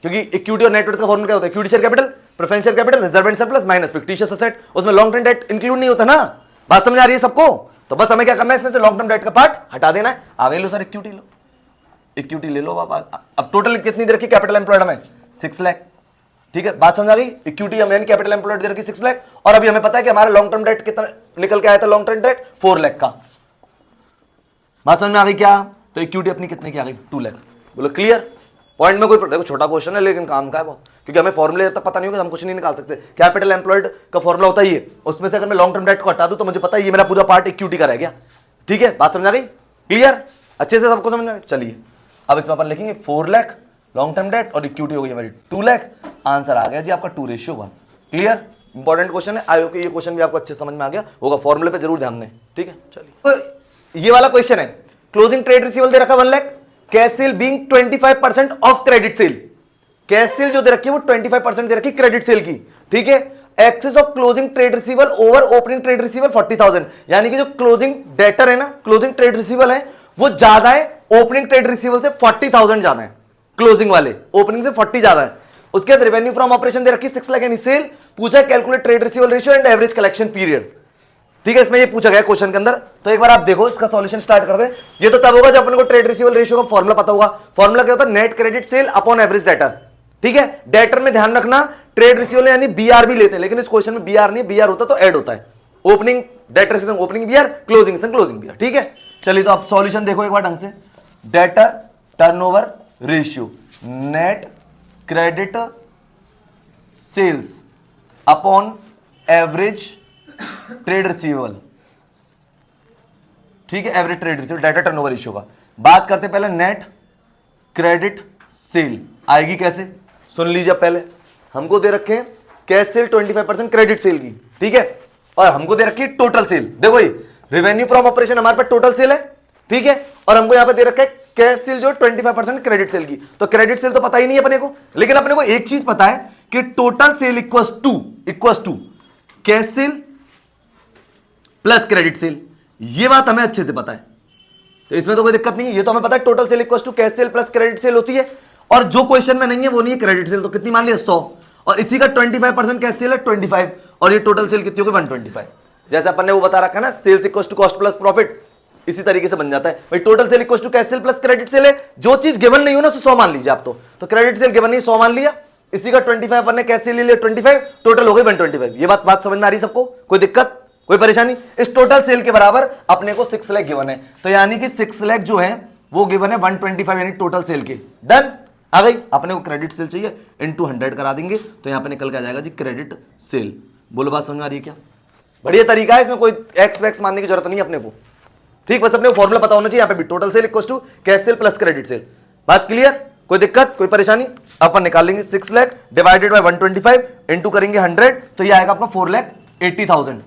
क्योंकि इक्विटी और नेटवर्थ का फॉर्मूला क्या होता है? Equity share capital preferential capital, reserve and surplus minus fictitious asset, उसमें लॉन्ग टर्म डेट इंक्लूड नहीं होता ना। बात समझ आ रही है सबको? तो बस हमें क्या करना है, इसमें से लॉन्ग टर्म डेट का पार्ट हटा देना है। आगे लो सर, इक्विटी लो, इक्विटी ले लो आप। अब टोटल कितनी दे रखी कैपिटल एम्प्लॉयड हमें? 6 लाख। ठीक है, बात समझ आ गई? इक्विटी हमें कैपिटल एम्प्लॉयड दे रखी 6 लाख, और अभी हमें पता है कि हमारा लॉन्ग टर्म डेट कितना निकल के आया था, लॉन्ग टर्म डेट 4 लाख का। बात समझ में आ गई क्या? तो इक्विटी अपनी कितने की आ गई? 2 लाख। बोलो क्लियर? पॉइंट में कोई, देखो छोटा क्वेश्चन है लेकिन काम का है बहुत, क्योंकि हमें फॉर्मूले तक पता नहीं होगा, हम कुछ नहीं निकाल सकते। कैपिटल एम्प्लॉयड का फॉर्मूला होता ही है, उसमें से अगर मैं लॉन्ग टर्म डेट को हटा दूं तो मुझे पता है ये मेरा पूरा पार्ट इक्विटी का रह गया। ठीक है, बात समझ आ गई? क्लियर? अच्छे से सबको समझ में? चलिए अब इसमें अपन लिखेंगे 4 लाख लॉन्ग टर्म डेट और इक्विटी हो गई हमारी 2 लाख। आंसर आ गया जी आपका 2:1। क्लियर? इंपॉर्टेंट क्वेश्चन है, आयोग के ये क्वेश्चन भी आपको अच्छे समझ में आ गया होगा, फॉर्मूले पे जरूर ध्यान दें। ठीक है, चलिए तो ये वाला क्वेश्चन है, क्लोजिंग ट्रेड रिसीवेबल दे रखा 1 lakh, cash cell being 25% of credit sale. Cash cell जो दे रखी है वो 25% दे रखी क्रेडिट सेल की। ठीक है, excess of closing trade receivable over opening trade receivable 40,000, यानी कि जो क्लोजिंग डेटर है ना, क्लोजिंग ट्रेड रिसीवेबल है वो ज्यादा है ओपनिंग ट्रेड रिसीवेबल से, 40,000 ज्यादा है क्लोजिंग वाले, ओपनिंग से 40 ज्यादा है। उसके बाद रेवेन्यू फ्रॉम ऑपरेशन दे रखी 6 लाख यानी सेल। पूछा calculate trade receivable ratio and average collection period. ठीक है, इसमें ये पूछा गया क्वेश्चन के अंदर, तो एक बार आप देखो इसका सॉल्यूशन स्टार्ट कर दे। ये तो तब होगा जब अपने को ट्रेड रिसीवेबल रेशियो का फॉर्मूला पता होगा। फॉर्मूला क्या होता है? Net credit sale upon average debtor. ठीक है, डेटर में ध्यान रखना ट्रेड रिसीवेबल यानी बीआर भी लेते हैं, लेकिन इस क्वेश्चन में बीआर नहीं, बीआर होता तो ऐड होता है। ओपनिंग डेटर से ओपनिंग बीआर, क्लोजिंग से क्लोजिंग बीआर। ठीक है, चलिए तो आप सॉल्यूशन देखो एक बार ढंग से। Debtor turnover ratio, net credit sales upon average trade receivable. ठीक है, average trade receivable debtor turnover ratio का बात करते पहले नेट क्रेडिट सेल आएगी कैसे, सुन लीजिए। पहले हमको दे रखे हैं कैश सेल 25% क्रेडिट सेल की। ठीक है, और हमको दे रखी है टोटल सेल। देखो ये रेवेन्यू फ्रॉम ऑपरेशन हमारे पास टोटल सेल है। ठीक है, और हमको यहां पे दे रखा है कैश सेल जो 25% क्रेडिट सेल की। तो क्रेडिट सेल तो पता ही नहीं है अपने को, लेकिन अपने को एक चीज पता है कि total sale equals to cash sale plus credit sale. ये बात हमें अच्छे से पता है, तो इसमें तो कोई दिक्कत नहीं है। ये तो हमें पता है total sale equals to cash sale plus credit sale होती है, और जो क्वेश्चन में नहीं है वो नहीं है क्रेडिट सेल। तो कितनी मान लिया? 100, और इसी का 25% कैश सेल है 25, और ये टोटल सेल कितनी होगी? 125। जैसे अपन ने वो बता रखा है ना, sales equals to cost plus profit, इसी तरीके से बन जाता है भाई। Total sale equals to cash sale plus credit sale है, जो चीज गिवन नहीं हो ना उसको 100 मान लीजिए आप। तो क्रेडिट सेल गिवन नहीं, 100 मान लिया, इसी का 25 अपन ने कैश सेल ले लिया 25, टोटल हो गई 125। ये बात समझ में आ रही सबको? कोई दिक्कत, कोई परेशानी? इस टोटल सेल के बराबर अपने को 6 लाख गिवन है, तो यानी कि 6 लाख जो है वो गिवन है 125 यानी टोटल सेल के। डन, आ गई। अपने को क्रेडिट सेल चाहिए, इनटू 100 करा देंगे तो यहां पे निकल के आ जाएगा जी क्रेडिट सेल। बोलो बात समझ में आ रही है क्या? बढ़िया तरीका है, इसमें कोई एक्स वैक्स मानने की जरूरत नहीं है अपने को। ठीक, बस अपने को फॉर्मूला पता होना चाहिए। यहाँ पे भी total sale equals to cash sale plus credit sale. बात क्लियर? कोई दिक्कत, कोई परेशानी? अपन निकाल लेंगे 6 लाख डिवाइडेड बाय 125 इंटू करेंगे 100, तो ये आएगा आपका 4,80,000।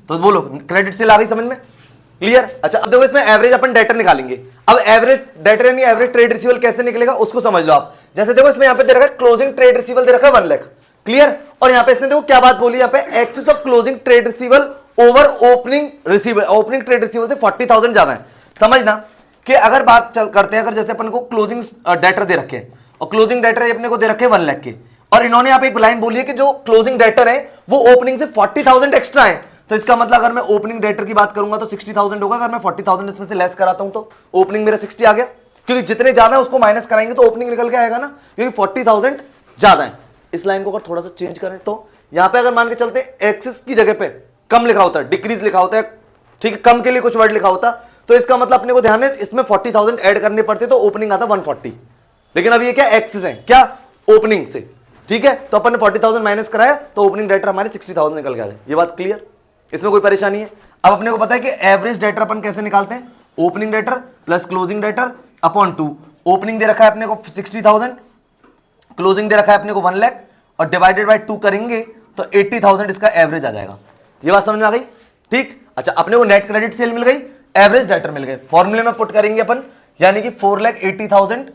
तो बोलो क्रेडिट सेल आ गई समझ में? क्लियर? अच्छा, अब देखो इसमें एवरेज अपन डेटर निकालेंगे। अब एवरेज डेटर यानी एवरेज ट्रेड रिसीवेबल कैसे निकलेगा उसको समझ लो आप। जैसे देखो इसमें यहाँ पे दे रखा है क्लोजिंग ट्रेड रिसीवेबल दे रखा है 1 लाख। क्लियर? और यहाँ पे इसने देखो क्या बात बोली, यहाँ पे excess of closing trade receivable over opening receivable, opening trade receivable से 40,000 ज्यादा है। समझना कि अगर बात चल करते हैं, अगर जैसे अपन को क्लोजिंग डेटर दे रखे हैं और क्लोजिंग डेटर अपने को दे रखे हैं 1 लाख के, और इन्होंने यहाँ पे एक लाइन बोली है कि जो क्लोजिंग डेटर है वो ओपनिंग से 40,000 एक्स्ट्रा है, तो इसका मतलब अगर मैं ओपनिंग डेटर की बात करूंगा तो 60,000 होगा। अगर मैं 40,000 इसमें से लेस कराता हूं तो ओपनिंग मेरा 60 आ गया, क्योंकि जितने ज्यादा है उसको माइनस कराएंगे तो ओपनिंग निकल के आएगा ना, क्योंकि 40,000 ज्यादा है। इस लाइन को अगर थोड़ा सा चेंज करें तो यहां पे अगर मान के चलते एक्सिस की जगह पे कम लिखा होता है, डिक्रीज लिखा होता है, ठीक है, कम के लिए कुछ वर्ड लिखा होता, तो इसका मतलब अपने को ध्यान है इसमें 40,000 ऐड करने पड़ते तो ओपनिंग आता 140, लेकिन अब ये क्या एक्सिस है, क्या ओपनिंग से। ठीक है, तो अपन ने 40,000 माइनस कराया तो ओपनिंग डेटर हमारे 60,000 निकल गया। ये बात क्लियर? इसमें कोई परेशानी है? अब अपने को पता है कि एवरेज डेटर अपन कैसे निकालते हैं, opening debtor plus closing debtor upon 2। Opening दे रखा है अपने को 60,000, क्लोजिंग दे रखा है अपने को 1 लाख, और डिवाइडेड बाय 2 करेंगे तो 80,000 इसका एवरेज आ जाएगा। ये बात समझ में आ गई? ठीक। अच्छा, अपने को नेट क्रेडिट सेल मिल गई, एवरेज डेटर मिल गए, फॉर्मूले में पुट करेंगे अपन, यानी कि 4,80,000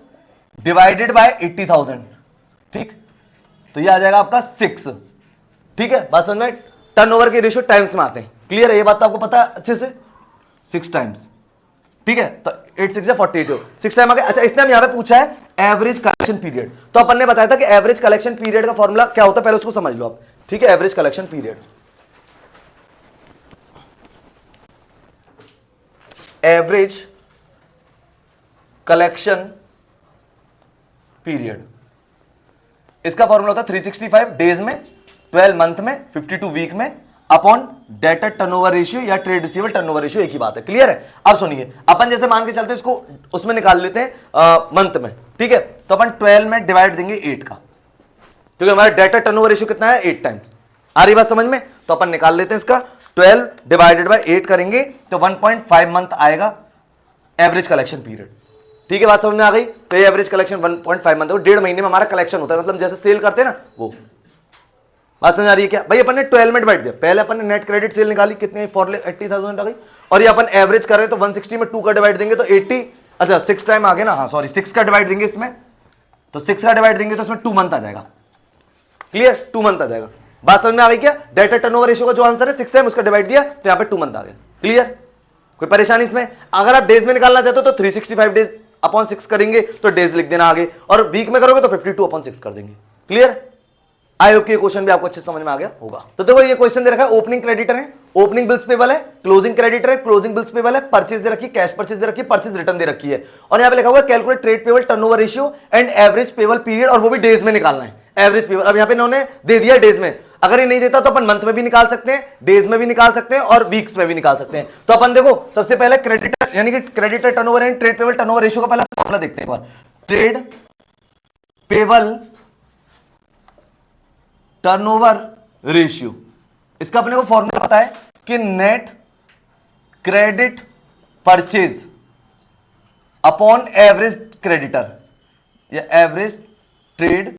डिवाइडेड बाय 80,000। ठीक, तो ये आ जाएगा आपका 6। ठीक है, बात समझ में? टर्नओवर के रेशियो टाइम्स में आते हैं। क्लियर है? ये बात तो आपको पता है अच्छे से, 6 टाइम्स। ठीक है, तो 8 6 48 6 टाइम आ गया। अच्छा, इसने हम यहां पे पूछा है एवरेज कलेक्शन पीरियड। तो अपन ने बताया था कि एवरेज कलेक्शन पीरियड का फॉर्मूला क्या होता है, पहले उसको समझ लो आप, ठीक है। Average collection period, average collection period, इसका फॉर्मूला होता है 365 डेज में, 12 मंथ में, 52 वीक में, अपॉन डेटर टर्नओवर रेशियो या ट्रेड रिसीवेबल टर्नओवर रेशियो, एक ही बात है। क्लियर है? अब सुनिए, अपन जैसे मान के चलते इसको उसमें निकाल लेते हैं मंथ में, ठीक है। तो अपन 12 में डिवाइड देंगे 8 का, क्योंकि हमारा डेटर टर्नओवर रेशियो कितना है, 8 टाइम्स। आ रही बात समझ में? तो अपन निकाल लेते हैं इसका, 12 डिवाइडेड बाय 8 करेंगे तो 1.5 मंथ आएगा एवरेज कलेक्शन पीरियड। ठीक है, बात समझ में आ गई? तो ये एवरेज कलेक्शन 1.5 मंथ, 1.5 महीने में हमारा कलेक्शन होता है, मतलब जैसे सेल करते हैं ना वो। बात समझ आ रही है क्या भाई? अपन ने 12 में डिवाइड दिया, पहले अपन ने नेट क्रेडिट सेल निकाली, कितनी 80,000 आ गई, और ये अपन एवरेज कर रहे हैं तो 160 में 2 का डिवाइड देंगे तो 80, अच्छा 6 टाइम आ गया ना, हाँ सॉरी 6 का डिवाइड देंगे इसमें, तो 6 का डिवाइड देंगे तो इसमें 2 मंथ आ जाएगा। क्लियर? 2 मंथ आ जाएगा। बात समझ में आ गई क्या? डेटर टर्नओवर रेशियो का जो आंसर है 6 टाइम उसका डिवाइड दिया तो यहाँ पे 2 मंथ आ गया। क्लियर? कोई परेशानी इसमें? अगर आप डेज में निकालना चाहते हो तो 365 डेज अपॉन 6 करेंगे तो डेज लिख देना आगे, और वीक में करोगे तो 52 अपॉन 6 कर देंगे। क्लियर? आई होप कि ये क्वेश्चन भी आपको अच्छे समझ में आ गया होगा। तो देखो ये क्वेश्चन दे रखा है, ओपनिंग क्रेडिटर है, ओपनिंग बिल्स पेबल है, क्लोजिंग क्रेडिटर है, क्लोजिंग बिल्स पेबल है, परचेज दे रखी है, कैश परचेज दे रखी है, परचेज रिटर्न दे रखी है, और यहाँ पे लिखा हुआ है calculate trade payable turnover ratio and average payable period, और वो भी डेज में निकालना है एवरेज पेबल। अब यहाँ पे इन्होंने दे दिया डेज में, अगर ये नहीं देता तो अपन मंथ में भी निकाल सकते हैं, डेज में भी निकाल सकते हैं, और वीक्स में भी निकाल सकते हैं। तो अपन देखो सबसे पहले क्रेडिटर यानी कि creditor turnover and trade payable turnover ratio का पहला फॉर्मूला देखते हैं एक बार। ट्रेड पेबल टर्नओवर रेशियो, इसका अपने को फॉर्मूला पता है कि net credit purchase upon average creditor या एवरेज ट्रेड।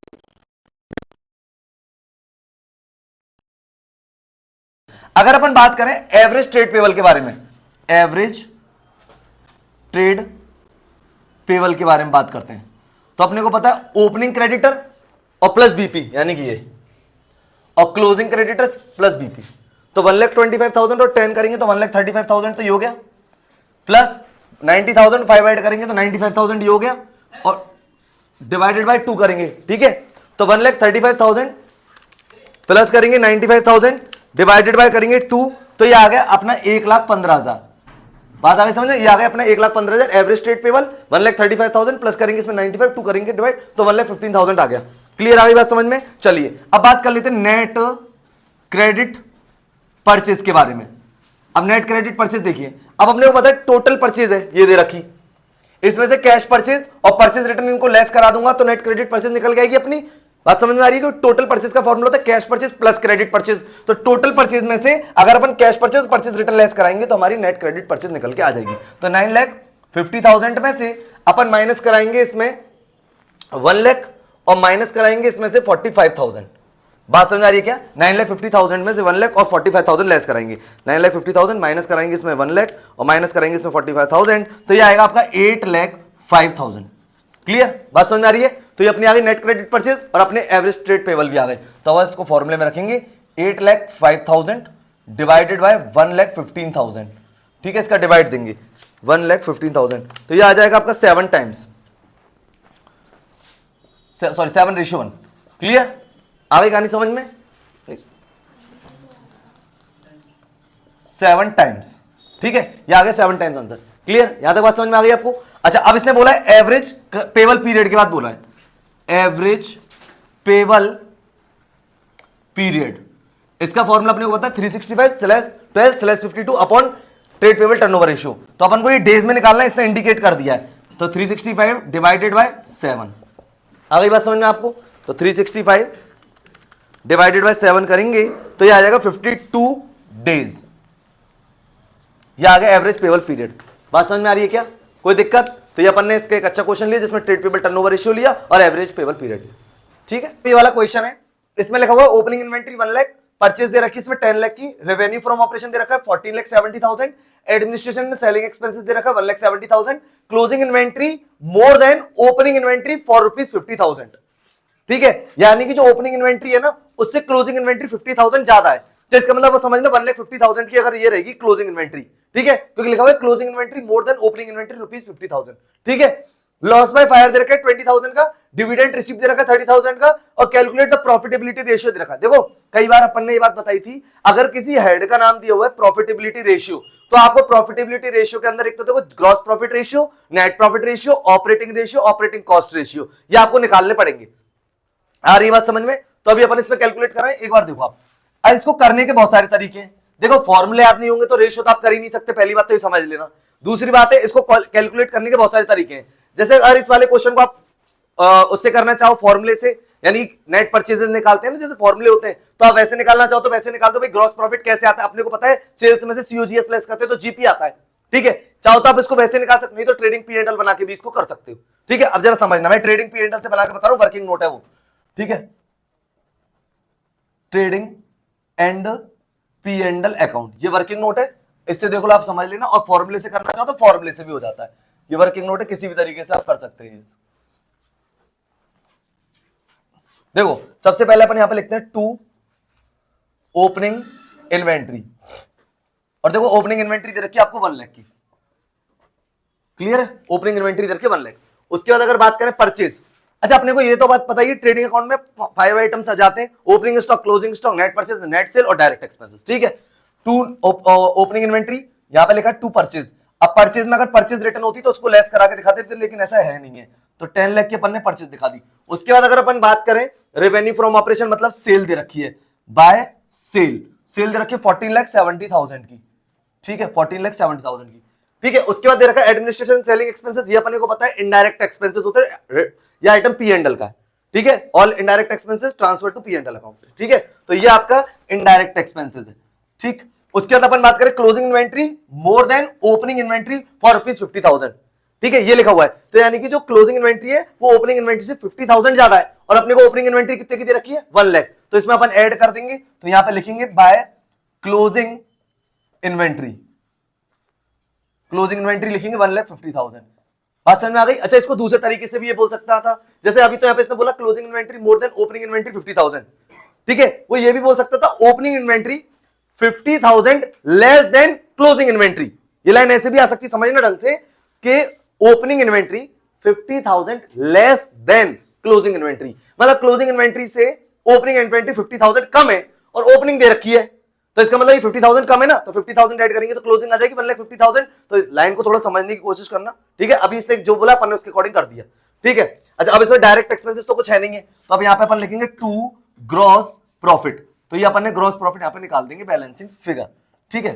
अगर अपन बात करें एवरेज ट्रेड पेबल के बारे में, एवरेज ट्रेड पेबल के बारे में बात करते हैं, तो अपने को पता है ओपनिंग क्रेडिटर और प्लस बीपी यानी कि ये, और क्लोजिंग क्रेडिटर्स प्लस बीपी। तो 1,25,000 और 10 करेंगे तो 1,35,000 तो ये हो गया, प्लस 90,000 5 ऐड करेंगे तो 95,000 ये हो गया, और डिवाइडेड बाय 2 करेंगे, ठीक है। तो 1,35,000 प्लस करेंगे 95,000 डिवाइडेड बाय करेंगे 2, तो ये आ गया अपना 1,15,000। बात आ गई समझ? ये आ गया अपना 1,15,000 एवरेज ट्रेड पेबल, 1,35,000 प्लस करेंगे इसमें 95, 2 करेंगे डिवाइड तो 1,15,000 आ गया। क्लियर आ गई बात समझ में? चलिए अब बात कर लेते हैं नेट क्रेडिट परचेज के बारे में। अब नेट क्रेडिट परचेज देखिए, अब अपने को पता है टोटल परचेज है ये दे रखी, इसमें से कैश परचेज और परचेज रिटर्न इनको लेस करा दूंगा तो नेट क्रेडिट परचेज निकल के आएगी अपनी। बात समझ में आ रही है कि टोटल परचेज का फॉर्मूला होता है cash purchase plus credit purchase. तो टोटल परचेज में से अगर अपन cash purchase purchase return less कराएंगे तो हमारी नेट क्रेडिट परचेज निकल के आ जाएगी। तो 9,50,000 में से अपन माइनस कराएंगे इसमें 1 लाख और माइनस कराएंगे इसमें से 45,000। बात समझ आ रही है क्या? 9,50,000 में से 1 लाख और 45,000 लेस कराएंगे, 9,50,000 माइनस कराएंगे इसमें 1 लाख और माइनस कराएंगे इसमें 45,000, तो ये आएगा आपका 8,05,000। क्लियर? बात समझ आ रही है? तो ये अपनी आ गई नेट क्रेडिट परचेज और अपने एवरेज ट्रेड पेबल भी आ गए। तो अब इसको फॉर्मूले में रखेंगे 8,05,000 डिवाइडेड बाय 1,15,000। ठीक है, इसका डिवाइड देंगे 1,15,000, तो ये आ जाएगा आपका 7 टाइम्स, सॉरी 7:1। क्लियर? आ गई कहानी समझ में? 7 टाइम्स। ठीक है, ये आ गया 7 टाइम्स आंसर। क्लियर? यहां तक बात समझ में आ गई आपको? अच्छा, अब इसने बोला है एवरेज पेबल पीरियड के बाद बोला है एवरेज पेबल पीरियड। इसका फॉर्मूला अपने को पता है 365/12/52 upon trade payable turnover ratio. तो अपन को ये डेज में निकालना है, इसने इंडिकेट कर दिया है, तो 365 डिवाइडेड बाय 7। आ गई बात समझ में आपको? तो 365 डिवाइडेड बाय 7 करेंगे तो ये आ जाएगा 52 डेज। ये आ गया एवरेज पेबल पीरियड। बात समझ में आ रही है क्या? कोई दिक्कत? तो ये अपन ने इसका एक अच्छा क्वेश्चन लिया जिसमें ट्रेड पेबल टर्नओवर रेशियो लिया और एवरेज पेबल पीरियड लिया। ठीक है, ये वाला क्वेश्चन है, इसमें लिखा हुआ ओपनिंग इन्वेंट्री 1 लाख, परचेज दे रखी इसमें 10 लाख की, रेवेन्यू फ्रॉम ऑपरेशन दे रखा है 14,70,000, एडमिनिस्ट्रेशन में सेलिंग एक्सपेंसेस दे रखा है 1,70,000, closing inventory more than opening inventory for ₹50,000। ठीक है, यानी कि जो ओपनिंग इन्वेंट्री है ना उससे क्लोजिंग इन्वेंट्री 50,000 ज्यादा है, तो इसका मतलब समझना 1,50,000 की अगर ये रहेगी क्लोजिंग इन्वेंट्री। ठीक है, क्योंकि लिखा हुआ है closing inventory more than opening inventory ₹50,000। ठीक है, लॉस बाय फायर दे रखा है 20,000 का, डिविडेंड रिसीव दे रखा है 30,000 का, और कैलकुलेट द प्रॉफिटेबिलिटी रेशियो दे रखा है। देखो कई बार अपन ने ये बात बताई थी, अगर किसी हेड का नाम दिया हुआ है प्रॉफिटेबिलिटी रेशियो, तो आपको प्रॉफिटेबिलिटी रेशियो के अंदर एक तो देखो gross profit ratio, net profit ratio, operating ratio, operating cost ratio, ये आपको निकालने पड़ेंगे। आ रही बात समझ में? तो अभी अपन इसमें कैलकुलेट कर रहे हैं, एक बार देखो आप। अब इसको करने के बहुत सारे तरीके हैं। देखो फॉर्मूले याद नहीं होंगे तो रेशियो तो आप कर ही नहीं सकते, पहली बात तो ये समझ लेना। दूसरी बात है, इसको कैलकुलेट करने के बहुत सारे तरीके हैं। जैसे अगर इस वाले क्वेश्चन को आप उससे करना चाहो फॉर्मूले से, यानी नेट परचेजेस निकालते हैं ना जैसे फॉर्मूले होते हैं, तो आप वैसे निकालना चाहो तो वैसे निकाल दो। भाई ग्रॉस प्रॉफिट कैसे आता है अपने को पता है, सेल्स में से सीओजीएस लेस करते हैं तो जीपी आता है, ठीक है। चाहो तो आप इसको वैसे निकाल सकते, नहीं तो ट्रेडिंग पी एंड एल बना के भी इसको कर सकते हो, ठीक है। अब जरा समझना, मैं ट्रेडिंग पी एंड एल से बना के बता रहा हूं, वर्किंग नोट है वो, ठीक है। Trading and P and L account, ये वर्किंग नोट है, इससे देखो आप समझ लेना। और फॉर्मूले से करना चाहो तो फॉर्मूले से भी हो जाता है, ये वर्किंग नोट है, किसी भी तरीके से आप कर सकते हैं। देखो सबसे पहले अपन यहां पे लिखते हैं टू ओपनिंग इन्वेंट्री, और देखो ओपनिंग इन्वेंट्री दे रखी है आपको 1 लाख की, क्लियर है। ओपनिंग इन्वेंट्री दे रखी है 1 लाख। उसके बाद अगर बात करें परचेज, अच्छा अपने को ये तो बात पता ही, ट्रेडिंग अकाउंट में 5 आइटम्स आ जाते हैं, opening stock, closing stock, net purchase, net cell और डायरेक्ट एक्सपेंसेस, ठीक है। टू ओपनिंग इन्वेंट्री, यहां पे लिखा टू परचेज। अब परचेज में अगर परचेज रिटर्न होती तो उसको लेस करा के दिखाते थे, लेकिन ऐसा है नहीं है, तो 10 लाख की अपन ने परचेज दिखा दी। उसके बाद अगर अपन बात करें रेवेन्यू फ्रॉम ऑपरेशन, मतलब सेल दे रखी है, बाय सेल, सेल दे रखी है 14,70,000 की, ठीक है, 14,70,000 की, ठीक है। उसके बाद दे रखा है एडमिनिस्ट्रेशन सेलिंग एक्सपेंसेस, ये अपने को पता है इनडायरेक्ट एक्सपेंसेस होते हैं, ये आइटम पी एंड एल का है, ठीक है। All indirect expenses transfer to P and L account, ठीक है, तो ये आपका इनडायरेक्ट एक्सपेंसेस है, ठीक। उसके बाद अपन बात करें closing inventory more than opening inventory for ₹50,000, ठीक है, ये लिखा हुआ है। तो यानी कि जो क्लोजिंग इन्वेंट्री है वो ओपनिंग इन्वेंट्री से 50,000 ज्यादा है, और अपने को ओपनिंग इन्वेंट्री कितने की दे रखी है 1 लाख, तो इसमें अपन ऐड कर देंगे, तो यहां पे लिखेंगे by closing inventory, closing inventory लिखेंगे 1,50,000। बात समझ में आ गई? अच्छा इसको दूसरे तरीके से भी ये बोल सकता था, जैसे अभी तो यहां पे इसने बोला closing inventory more than opening inventory 50,000, ठीक है, वो ये भी बोल सकता था opening inventory 50,000 less than closing inventory. ये लाइन ऐसे भी आ सकती, समझना ढंग से, कि opening inventory 50,000 less than closing inventory, मतलब क्लोजिंग इन्वेंट्री से ओपनिंग इन्वेंट्री 50,000 कम है और ओपनिंग दे रखी है, तो इसका मतलब ये 50,000 कम है ना, तो 50,000 ऐड करेंगे तो क्लोजिंग आ जाएगी 1,50,000। तो लाइन को थोड़ा समझने की कोशिश करना, ठीक है। अभी इसने जो बोला अपन ने उसके अकॉर्डिंग कर दिया, ठीक है। अच्छा अब इसमें डायरेक्ट एक्सपेंसेस तो कुछ है नहीं है, तो अब यहाँ पे अपन लिखेंगे टू ग्रॉस प्रॉफिट, तो ये अपन ने ग्रॉस प्रॉफिट यहाँ पे निकाल देंगे बैलेंसिंग फिगर, ठीक है।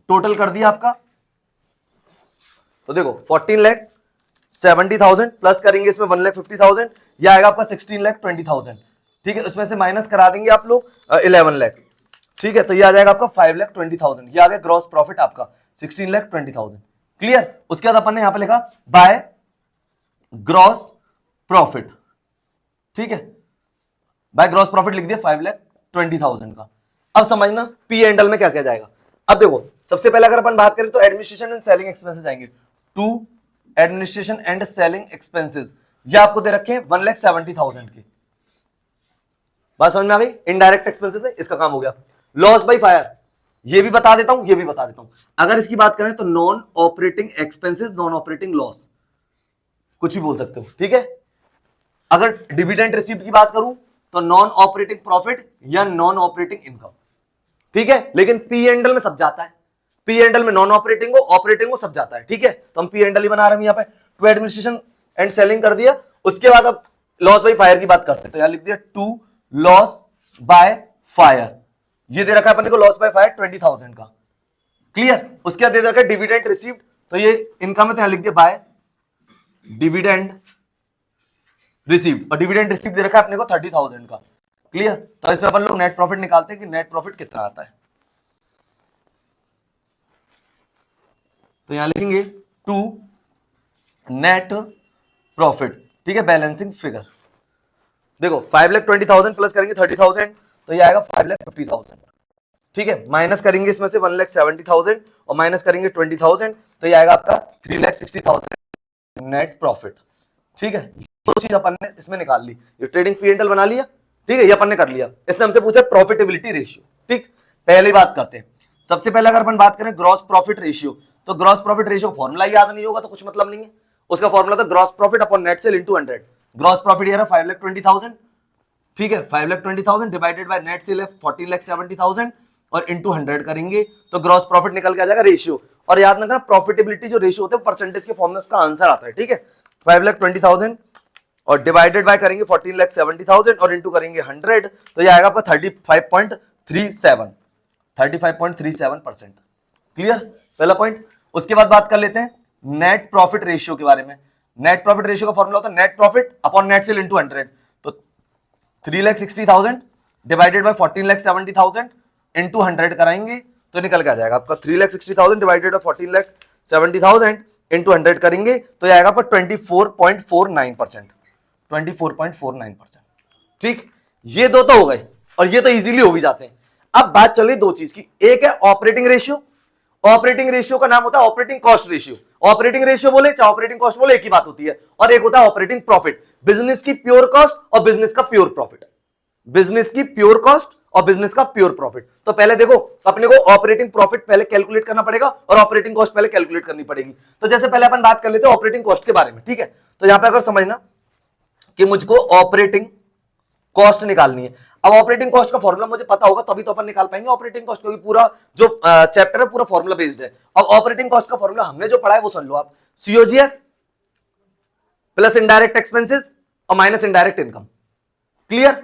टोटल कर दिया आपका, तो देखो 14,70,000 प्लस करेंगे इसमें 1,50,000, यह आएगा आपका 16,20,000, ठीक है। उसमें से माइनस करा देंगे आप लोग 11 लाख, ठीक है, तो ये आ जाएगा आपका 5,20,000, ये आ गया ग्रॉस प्रॉफिट आपका 16,20,000, क्लियर। उसके बाद अपन ने यहां पे लिखा बाय ग्रॉस प्रॉफिट, ठीक है, बाय ग्रॉस प्रॉफिट लिख दिया 5,20,000 का। अब समझना पी एंड एल में क्या क्या जाएगा। अब देखो सबसे पहले अगर अपन बात करें तो एडमिनिस्ट्रेशन एंड सेलिंग एक्सपेंसेस आएंगे, to administration and selling expenses, ये आपको दे रखे 1,70,000 के, बात समझ में आ गई। इनडायरेक्ट एक्सपेंसेस है, इसका काम हो गया। लॉस बाय फायर, ये भी बता देता हूं, ये भी बता देता हूं। अगर इसकी बात करें तो non operating expenses, non operating loss, कुछ भी बोल सकते हो, ठीक है। अगर डिविडेंड रिसीव्ड की बात करूं तो नॉन ऑपरेटिंग प्रॉफिट या नॉन ऑपरेटिंग इनकम, ठीक है। लेकिन पी एंड एल में सब जाता है, पी एंड एल में नॉन ऑपरेटिंग हो ऑपरेटिंग हो सब जाता है, ठीक है। तो हम पी एंड एल ही बना रहे हैं यहाँ पे, टू एडमिनिस्ट्रेशन एंड सेलिंग कर दिया। उसके बाद अब लॉस बाय फायर की बात करते हैं, तो यहां लिख दिया टू लॉस बाय फायर, ये दे रखा है अपने को लॉस बाय फायर 20,000 का, क्लियर। उसके बाद दे रखा है डिविडेंड रिसीव्ड, तो ये इनकम है, तो यहां लिख दिया बाय डिविडेंड रिसीव्ड, और डिविडेंड रिसीव दे रखा है अपने को 30,000 का, क्लियर। तो इसमें अपन लोग नेट प्रॉफिट निकालते हैं कि नेट प्रॉफिट कितना आता है, तो यहां लिखेंगे टू नेट प्रॉफिट, ठीक है, बैलेंसिंग फिगर। देखो 5,20,000 प्लस करेंगे 30,000, तो ये आएगा 5,50,000, ठीक है। माइनस करेंगे इसमें से 1,70,000 और माइनस करेंगे 20,000, तो ये आएगा आपका 3,60,000 नेट प्रॉफिट, ठीक है। दो चीज अपन ने इसमें निकाल ली, ये ट्रेडिंग पी एंड एल बना लिया, ठीक है, ये अपन ने कर लिया। इसने हमसे पूछा प्रॉफिटेबिलिटी रेशियो, ठीक। पहले बात करते हैं, सबसे पहले अगर अपन बात करें ग्रॉस प्रॉफिट रेशियो, तो ग्रॉस प्रॉफिट रेशियो फॉर्मूला याद नहीं होगा तो कुछ मतलब नहीं है। उसका फॉर्मूला था gross profit upon net cell into 100। Gross profit ये रहा 5,20,000, ठीक है, 5,20,000 डिवाइडेड बाय नेट सेल है 14,70,000 और इनटू 100 करेंगे तो ग्रॉस प्रॉफिट निकल के आ जाएगा रेशियो। और याद रखना प्रॉफिटेबिलिटी जो रेशियो होते हैं परसेंटेज के फॉर्म में उसका आंसर आता है, ठीक है। 5,20,000 और डिवाइडेड बाय करेंगे 14,70,000 और इनटू करेंगे 100 तो ये आएगा आपका 35.37%। क्लियर, पहला पॉइंट। उसके बाद बात कर लेते हैं नेट प्रॉफिट रेशियो के बारे में। नेट प्रॉफिट रेशियो का फॉर्मूला होता है net profit upon net cell into 100। तो 3,60,000 डिवाइडेड बाय 14,70,000 इनटू 100 कराएंगे तो निकल के आ जाएगा आपका 3,60,000 डिवाइडेड बाय 14,70,000 इनटू 100 करेंगे तो ये आएगा आपका 24.49%। 24.49%, ठीक। ये दो तो हो गए और ये तो इजीली हो भी जाते हैं। अब बात चल रही दो चीज की, एक है ऑपरेटिंग रेशियो। ऑपरेटिंग रेशियो का नाम होता है operating cost ratio. Operating ratio बोले चाहे ऑपरेटिंग कॉस्ट बोले एक ही बात होती है। और एक होता है ऑपरेटिंग प्रॉफिट, बिजनेस की प्योर कॉस्ट और बिजनेस का प्योर प्रॉफिट। बिजनेस की प्योर कॉस्ट और बिजनेस का प्योर प्रॉफिट। तो पहले देखो अपने को ऑपरेटिंग प्रॉफिट पहले कैलकुलेट करना पड़ेगा और ऑपरेटिंग कॉस्ट पहले कैलकुलेट करनी पड़ेगी। तो जैसे पहले अपन बात कर लेते हैं ऑपरेटिंग कॉस्ट के बारे में, ठीक है। तो यहां पे अगर समझना कि मुझको ऑपरेटिंग कॉस्ट निकालनी है। अब ऑपरेटिंग कॉस्ट का फॉर्मूला मुझे पता होगा तभी तो अपन निकाल पाएंगे ऑपरेटिंग कॉस्ट, क्योंकि पूरा जो चैप्टर है पूरा फॉर्मूला बेस्ड है। अब ऑपरेटिंग कॉस्ट का फॉर्मूला हमने जो पढ़ा है वो सुन लो आप, सीओजीएस प्लस इनडायरेक्ट एक्सपेंसेस और minus indirect income. Clear,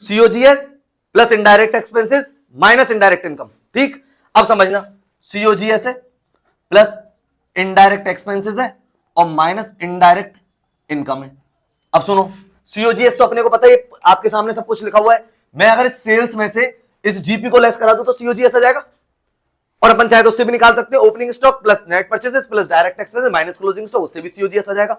COGS plus indirect expenses minus indirect income, ठीक। अब समझना सीओजीएस है प्लस इनडायरेक्ट एक्सपेंसेस है और माइनस इनडायरेक्ट इनकम है। अब सुनो, सीओजीएस तो अपने को पता है आपके सामने सब कुछ लिखा हुआ है। मैं अगर इस सेल्स में से इस जीपी को लेस करा दूं तो सीओजीएस आ जाएगा और अपन चाहे तो उससे भी निकाल सकते हैं opening stock plus net purchases plus direct expenses minus closing stock, उससे भी सीओजीएस आ जाएगा।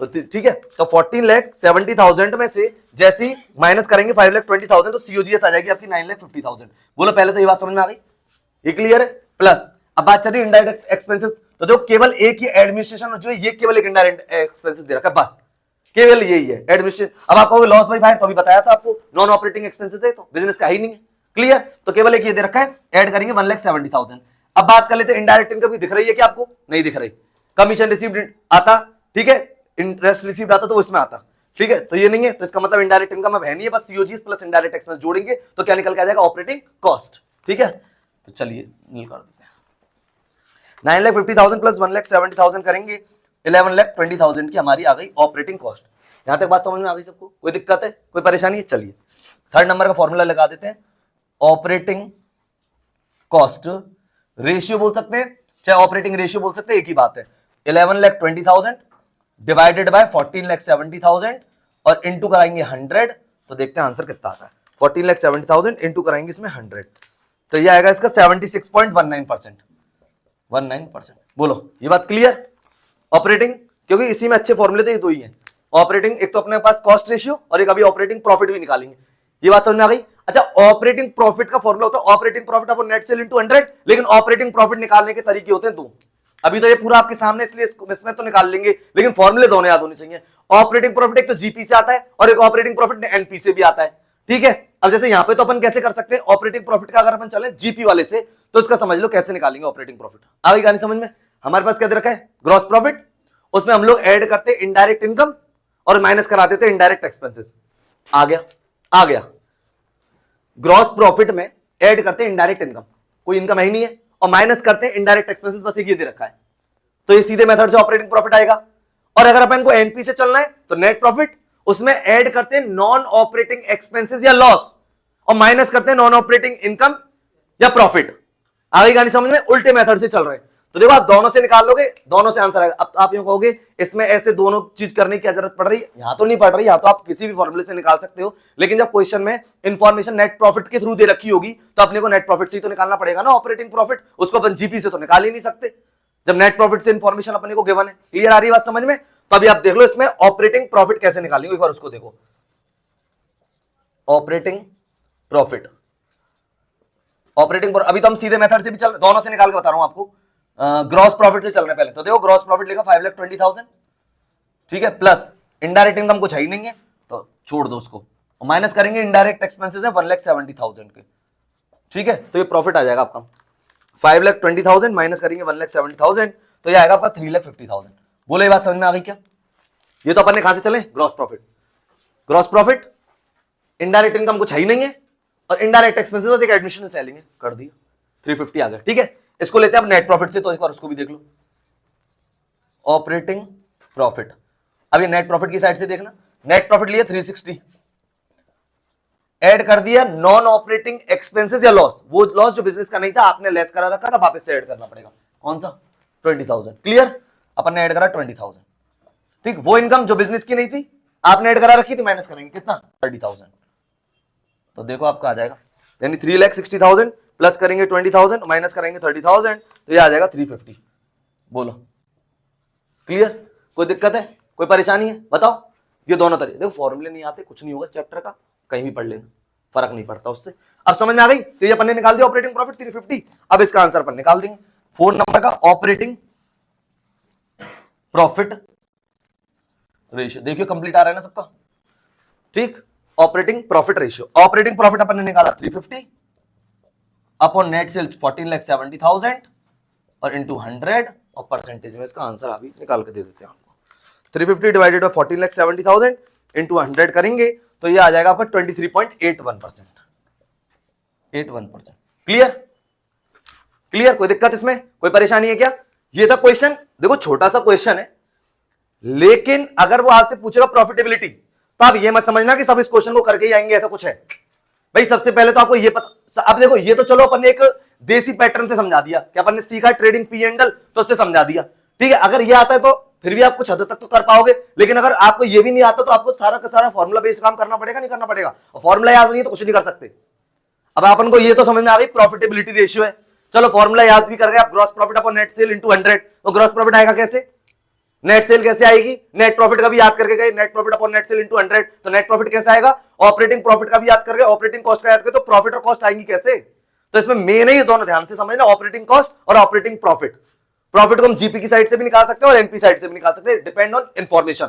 तो ठीक है, तो 14,70,000 में से जैसे ही माइनस करेंगे 5,20,000 तो सीओजीएस आ जाएगी आपकी 9,50,000। बोलो पहले तो ये बात समझ में आ गई, ये क्लियर है। प्लस अब बात चल रही है इनडायरेक्ट एक्सपेंसेस। तो देखो केवल एक ही एडमिनिस्ट्रेशन जो है ये केवल एक इनडायरेक्ट एक्सपेंसेस दे रखा है, बस केवल यही है एडमिनिस्ट्रेशन। अब आपको लॉस बाई फायर तो अभी बताया था आपको, नॉन ऑपरेटिंग एक्सपेंसेस है तो बिजनेस का ही नहीं है। क्लियर, तो केवल एक ये दे रखा है, ऐड करेंगे 1,70,000। अब बात कर लेते हैं इनडायरेक्ट इनकम भी दिख रही है कि आपको नहीं दिख रही। कमीशन रिसीव्ड आता, ठीक है, इंटरेस्ट रिसीव्ड आता तो वो इसमें आता, ठीक है। तो ये नहीं है तो इसका मतलब इनडायरेक्ट इनकम अब है नहीं है, बस सीओजीएस प्लस इनडायरेक्ट एक्सपेंस जोड़ेंगे तो क्या निकल के आ जाएगा ऑपरेटिंग कॉस्ट, ठीक है। तो चलिए नील कर देते हैं, 9,50,000 प्लस 1,70,000 करेंगे 11,20,000 की हमारी आ गई ऑपरेटिंग कॉस्ट। यहां तक बात समझ में आ गई सबको, कोई दिक्कत है, कोई परेशानी है? चलिए थर्ड नंबर का फॉर्मूला लगा देते हैं, ऑपरेटिंग कॉस्ट रेशियो बोल सकते हैं चाहे ऑपरेटिंग रेशियो बोल सकते हैं, एक ही बात है। 11,20,000 डिवाइडेड बाय 14,70,000 और इंटू कराएंगे 100 तो देखते हैं आंसर कितना आता है। 14,70,000 इंटू कराएंगे इसमें 100 तो ये आएगा इसका 76.19%। बोलो ये बात क्लियर? ऑपरेटिंग, क्योंकि इसी में अच्छे फॉर्मूले तो ये दो ही हैं, ऑपरेटिंग एक तो अपने पास कॉस्ट रेशियो और एक अभी ऑपरेटिंग प्रॉफिट भी निकालेंगे। ये बात समझ में आ गई? अच्छा, ऑपरेटिंग प्रॉफिट का फॉर्मूला होता है operating profit upon net cell into 100, लेकिन ऑपरेटिंग प्रॉफिट निकालने के तरीके होते हैं दो। अभी तो ये पूरा आपके सामने इसलिए इसमें तो निकाल लेंगे, लेकिन फॉर्मूले दोनों याद होने चाहिए। ऑपरेटिंग प्रॉफिट एक तो जीपी से आता है और एक ऑपरेटिंग प्रॉफिट एनपी से भी आता है, ठीक है। अब जैसे यहां पे तो अपन कैसे कर सकते हैं ऑपरेटिंग प्रॉफिट का, अगर अपन चले जीपी वाले से तो इसका समझ लो कैसे निकालेंगे ऑपरेटिंग प्रॉफिट। आ गई कहानी समझ में? हमारे पास क्या दे रखा है, ग्रॉस प्रॉफिट, उसमें हम लोग ऐड करते हैं इनडायरेक्ट इनकम और माइनस करा देते हैं इनडायरेक्ट एक्सपेंसेस। आ गया ग्रॉस प्रॉफिट में ऐड करते हैं इनडायरेक्ट इनकम, कोई इनकम है ही नहीं है, और माइनस करते हैं इनडायरेक्ट एक्सपेंसेस, बस एक ये दे रखा है। तो ये सीधे मेथड से ऑपरेटिंग प्रॉफिट आएगा। और अगर अपन को एनपी से चलना है तो नेट प्रॉफिट, उसमें ऐड करते हैं नॉन ऑपरेटिंग एक्सपेंसेस या लॉस और माइनस करते हैं नॉन ऑपरेटिंग इनकम या प्रॉफिट। आ गई कहानी समझ में? उल्टे मेथड से चल रहे हैं। तो देखो आप दोनों से निकाल लोगे, दोनों से आंसर आएगा। अब आप यूं कहोगे इसमें ऐसे दोनों चीज करने की क्या जरूरत पड़ रही है? यहां तो नहीं पड़ रही, यहां तो आप किसी भी फॉर्मूले से निकाल सकते हो, लेकिन जब क्वेश्चन में इंफॉर्मेशन नेट प्रॉफिट के थ्रू दे रखी होगी तो अपने को नेट प्रॉफिट से ही तो निकालना पड़ेगा ना ऑपरेटिंग प्रॉफिट, उसको अपन जीपी से तो निकाल ही नहीं सकते जब नेट प्रॉफिट से इंफॉर्मेशन अपने को गिवन है। क्लियर आ रही है बात समझ में? तो अभी आप देख लो इसमें ऑपरेटिंग प्रॉफिट कैसे निकालेंगे, एक बार उसको देखो। ऑपरेटिंग प्रॉफिट, अभी तो हम सीधे मेथड से भी चल, दोनों से निकाल के बता रहा हूं आपको। ग्रॉस प्रॉफिट से चल रहे हैं पहले, तो देखो ग्रॉस प्रॉफिट लिखा 5,20,000, ठीक है, प्लस इनडायरेक्ट इनकम कुछ है ही नहीं है तो छोड़ दो उसको, और माइनस करेंगे इनडायरेक्ट एक्सपेंसेस है 1,70,000 के, ठीक है। तो ये प्रॉफिट आ जाएगा आपका 5,20,000 माइनस करेंगे 1,70,000 तो ये आएगा आपका 3,50,000। बोलो ये बात समझ में आ गई क्या? ये तो अपन ने कहां से चले, gross profit. Gross profit indirect income कुछ है ही नहीं है, और इनडायरेक्ट एक्सपेंसेस बस एक एडमिशन सेलिंग है, कर दिया 350 आ गया। ठीक है, इसको लेते हैं अब नेट प्रॉफिट से, तो एक बार उसको भी देख लो। ऑपरेटिंग प्रॉफिट, अब ये नेट प्रॉफिट की साइड से देखना, नेट प्रॉफिट लिया 360, ऐड कर दिया नॉन ऑपरेटिंग एक्सपेंसेस या लॉस, वो लॉस जो बिजनेस का नहीं था आपने लेस करा रखा था, वापस से ऐड करना पड़ेगा। कौन सा? 20,000। क्लियर, अपन ने ऐड करा 20,000। ठीक, वो इनकम जो बिजनेस की नहीं थी आपने ऐड करा रखी थी, माइनस करेंगे कितना? 30,000। तो देखो आपका आ जाएगा, यानी 3,60,000 प्लस करेंगे 20,000 माइनस करेंगे 30,000, तो ये आ जाएगा 350। बोलो क्लियर? कोई दिक्कत है, कोई परेशानी है बताओ? ये दोनों तरीके, देखो फॉर्मूले नहीं आते कुछ नहीं होगा चैप्टर का, कहीं भी पढ़ लेना, फर्क नहीं पड़ता उससे। अब समझ में आ गई? तो ये अपन ने निकाल दिया ऑपरेटिंग प्रॉफिट 350। अब इसका आंसर अपन निकाल देंगे 4 नंबर का, ऑपरेटिंग प्रॉफिट रेशियो। देखियो कंप्लीट आ रहा है ना सबका? ठीक, operating profit ratio, operating profit अपन ने निकाला 350 अपॉन नेट सेल्स 14,70,000 और इंटू 100, और परसेंटेज में इसका आंसर अभी निकाल के दे देते हैं आपको। 350 डिवाइडेड बाय 14,70,000 इंटू 100 करेंगे तो ये आ जाएगा आपका 23.81%। 81%। क्लियर? क्लियर? कोई दिक्कत इसमें, कोई परेशानी है क्या? ये था क्वेश्चन, देखो छोटा सा क्वेश्चन है, लेकिन अगर वो आपसे पूछेगा प्रॉफिटेबिलिटी तो आप ये मत समझना कि सब इस क्वेश्चन को करके ही आएंगे, ऐसा कुछ है भाई। सबसे पहले तो आपको ये पता, अब देखो ये तो चलो अपन ने एक देसी पैटर्न से समझा दिया कि अपन ने सीखा ट्रेडिंग पी एंड एल, तो उससे समझा दिया। ठीक है, अगर ये आता है तो फिर भी आप कुछ हद तक तो कर पाओगे, लेकिन अगर आपको ये भी नहीं आता तो आपको सारा का सारा फॉर्मूला बेस्ड काम करना पड़ेगा, नहीं करना पड़ेगा? और फॉर्मूला याद नहीं है तो कुछ नहीं कर सकते। अब अपन को ये तो समझ में आ गई प्रॉफिटेबिलिटी रेशियो है, चलो फॉर्मूला याद भी कर गए आप, gross profit upon net cell into 100। तो ग्रॉस प्रॉफिट आएगा कैसे, नेट सेल कैसे आएगी, नेट प्रॉफिट का भी याद करके गए, net profit upon net cell into 100, तो नेट प्रॉफिट कैसे आएगा? ऑपरेटिंग प्रॉफिट का भी याद करके, ऑपरेटिंग कॉस्ट का याद करके, तो प्रॉफिट और कॉस्ट आएंगी कैसे? तो इसमें मेन है ये दोनों, ध्यान से समझना, ऑपरेटिंग कॉस्ट और ऑपरेटिंग प्रॉफिट। प्रॉफिट को हम जीपी की साइड से भी निकाल सकते हैं और एनपी साइड से भी निकाल सकते हैं, डिपेंड ऑन इंफॉर्मेशन,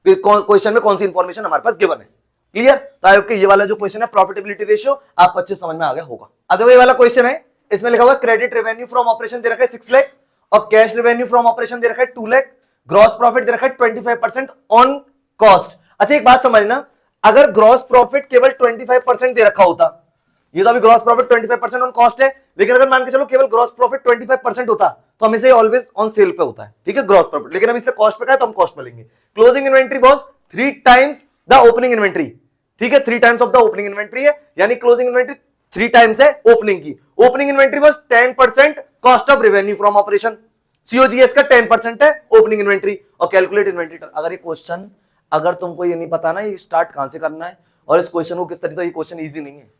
क्वेश्चन में कौन सी इंफॉर्मेशन हमारे पास गिवन है। क्लियर? तो आई होप कि ये वाला जो क्वेश्चन है प्रॉफिटेबिलिटी रेशियो आपको अच्छे समझ में आ गया होगा। अब देखो ये वाला क्वेश्चन है, इसमें लिखा हुआ है क्रेडिट रेवेन्यू फ्रॉम ऑपरेशन दे रखा है 6 लाख और कैश रेवेन्यू फ्रॉम ऑपरेशन दे रखा है 2 लाख, ग्रॉस प्रॉफिट दे रखा है 25% ऑन कॉस्ट। अच्छा एक बात समझना, अगर ग्रॉस प्रॉफिट केवल 25% दे रखा होता, ये तो अभी ग्रॉस प्रॉफिट 25% ऑन कॉस्ट है, लेकिन अगर मान के चलो केवल ग्रॉस प्रॉफिट 25% होता तो हमेशा ऑलवेज ऑन सेल पे होता है, ठीक है, ग्रॉस प्रॉफिट, लेकिन अब इससे कॉस्ट पे का है तो हम कॉस्ट पे लेंगे। Closing inventory was 3 times the opening inventory, ठीक है, 3 times of the opening inventory है, यानी क्लोजिंग इन्वेंट्री 3 टाइम्स है ओपनिंग की। Opening inventory was 10% cost of revenue from operation, COGS का 10% है ओपनिंग इन्वेंट्री। और कैलकुलेट इन्वेंट्री टर्न, अगर ये क्वेश्चन अगर तुमको ये नहीं पता ना ये स्टार्ट कहां से करना है और इस क्वेश्चन को किस तरीके, तो ये क्वेश्चन इजी नहीं है,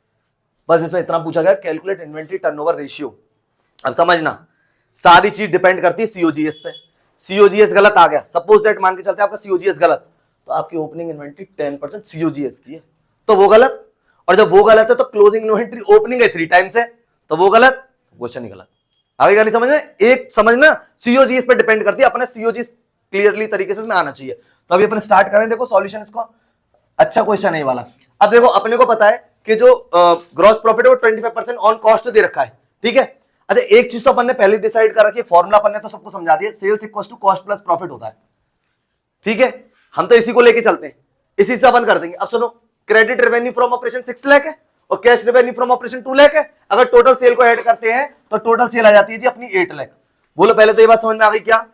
बस इसमें इतना पूछा गया कैलकुलेट इन्वेंट्री टर्नओवर रेशियो। अब समझना सारी चीज डिपेंड करती है सीओजीएस पे, सीओजीएस गलत आ गया, सपोज दैट मान के चलते हैं आपका सीओजीएस गलत, तो आपकी ओपनिंग इन्वेंट्री 10% सीओजीएस की है तो वो गलत, और जब वो गलत है तो क्लोजिंग इन्वेंट्री ओपनिंग है 3 टाइम्स है तो वो गलत, क्वेश्चन ही गलत। आगे का नहीं समझना, एक समझना सीओजीएस पे डिपेंड करती है, अपने सीओजीएस क्लियरली तरीके से आना चाहिए। तो अभी अपन स्टार्ट करें, देखो सॉल्यूशन इसको, अच्छा क्वेश्चन है ये वाला। अब देखो अपने को पता है कि जो ग्रॉस प्रॉफिट है वो 25% ऑन कॉस्ट दे रखा है, ठीक है। अच्छा एक चीज तो अपन ने पहले डिसाइड कर रखी है, फॉर्मूला अपन ने तो सबको समझा दिया, sales equals to cost plus profit होता है, ठीक है, हम तो इसी को लेके चलते हैं, इसी से अपन कर देंगे। अब सुनो, credit revenue from operation 6 lakh है और cash revenue from operation 2 lakh है, अगर टोटल सेल को ऐड करते हैं तो टोटल सेल आ जाती है जी अपनी 8 लाख। बोलो पहले तो ये बात समझ में आ गई, क्या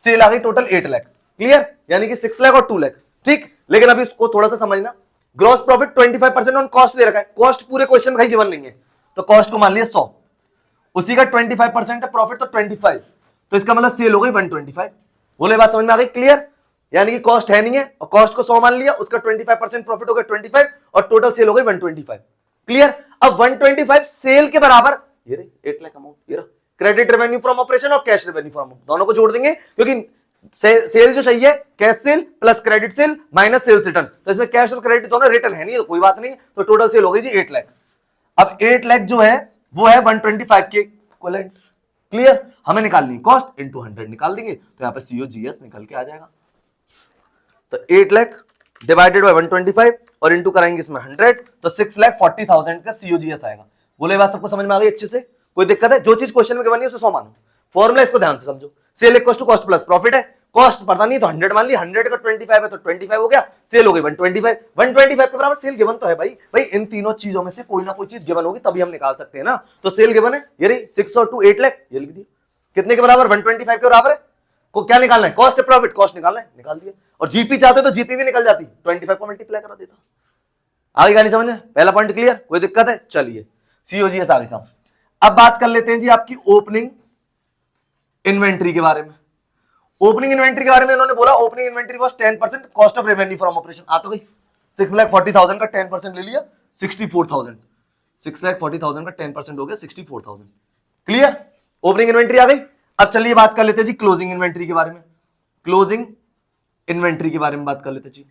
सेल आ गई टोटल 8 लाख, क्लियर, यानी कि 6 लाख और 2 लाख, ठीक। लेकिन अभी इसको थोड़ा सा समझना, ग्रॉस प्रॉफिट 25% ऑन कॉस्ट दे रखा है, कॉस्ट पूरे क्वेश्चन में कहीं गिवन नहीं है, तो कॉस्ट को मान लिया 100, उसी का 25% है प्रॉफिट तो 25, तो इसका मतलब सेल हो गई 125। बोले बात समझ में आ गई, क्लियर, यानी कि कॉस्ट है नहीं है और कॉस्ट को 100 मान लिया, उसका 25% प्रॉफिट हो गया 25 और टोटल सेल हो गई 125, क्लियर। अब 125 सेल के बराबर ये रही 8 लाख अमाउंट, ये रहा क्रेडिट रेवेन्यू फ्रॉम ऑपरेशन और कैश रेवेन्यू फ्रॉम, दोनों को जोड़ देंगे क्योंकि सेल जो चाहिए cash sale plus credit sale minus sales return, तो इसमें कैश और क्रेडिट दोनों रिटर्न है नहीं तो कोई बात नहीं, तो टोटल सेल हो गई जी 8 लाख। अब 8 लाख जो है वो है 125 के इक्विवेलेंट, क्लियर, हमें निकालनी कॉस्ट इनटू 100 निकाल देंगे तो यहां पे सीओजीएस निकल के आ जाएगा। तो 8 लाख डिवाइडेड बाय 125 और इनटू कराएंगे इसमें 100 तो 6,40,000 का सीओजीएस आएगा। बोले बात सबको समझ में आ गई अच्छे से, कोई दिक्कत है? जो चीज क्वेश्चन में गिवन है उसे 100 मानो, फॉर्मूला इसको ध्यान से समझो, sale equals to cost plus profit है, कॉस्ट पता नहीं तो 100 मान ली, 100 का 25 है तो 25 हो गया, सेल हो गई 125, 125 के बराबर सेल गिवन तो है भाई। भाई इन तीनों चीजों में से कोई ना कोई चीज गिवन होगी तभी हम निकाल सकते हैं ना। तो सेल गिवन है, ये रही 6 और 2 8 लाख, ये लिख दिया। कितने के बराबर? 125 के बराबर है। को क्या निकालना है? कॉस्ट प्रॉफिट, कॉस्ट निकालना है, निकाल दिया। और जीपी चाहते तो जीपी भी निकल जाती, 25 को मल्टीप्लाई करा देता। आगे कहानी समझ में? पहला पॉइंट क्लियर, कोई दिक्कत है? चलिए सीओजीएस आगे समझ। अब बात कर लेते हैं जी आपकी ओपनिंग इन्वेंट्री के बारे में। ओपनिंग इन्वेंट्री के बारे में इन्होंने बोला opening inventory was 10% cost of revenue from operation. आ तो गई 6,40,000 का 10% ले लिया 64,000, 6,40,000 का 10% हो गया 64,000। क्लियर? ओपनिंग इन्वेंट्री आ गई। अब चलिए बात कर लेते हैं जी क्लोजिंग इन्वेंट्री के बारे में। क्लोजिंग इन्वेंट्री के बारे में बात कर लेते हैं जी।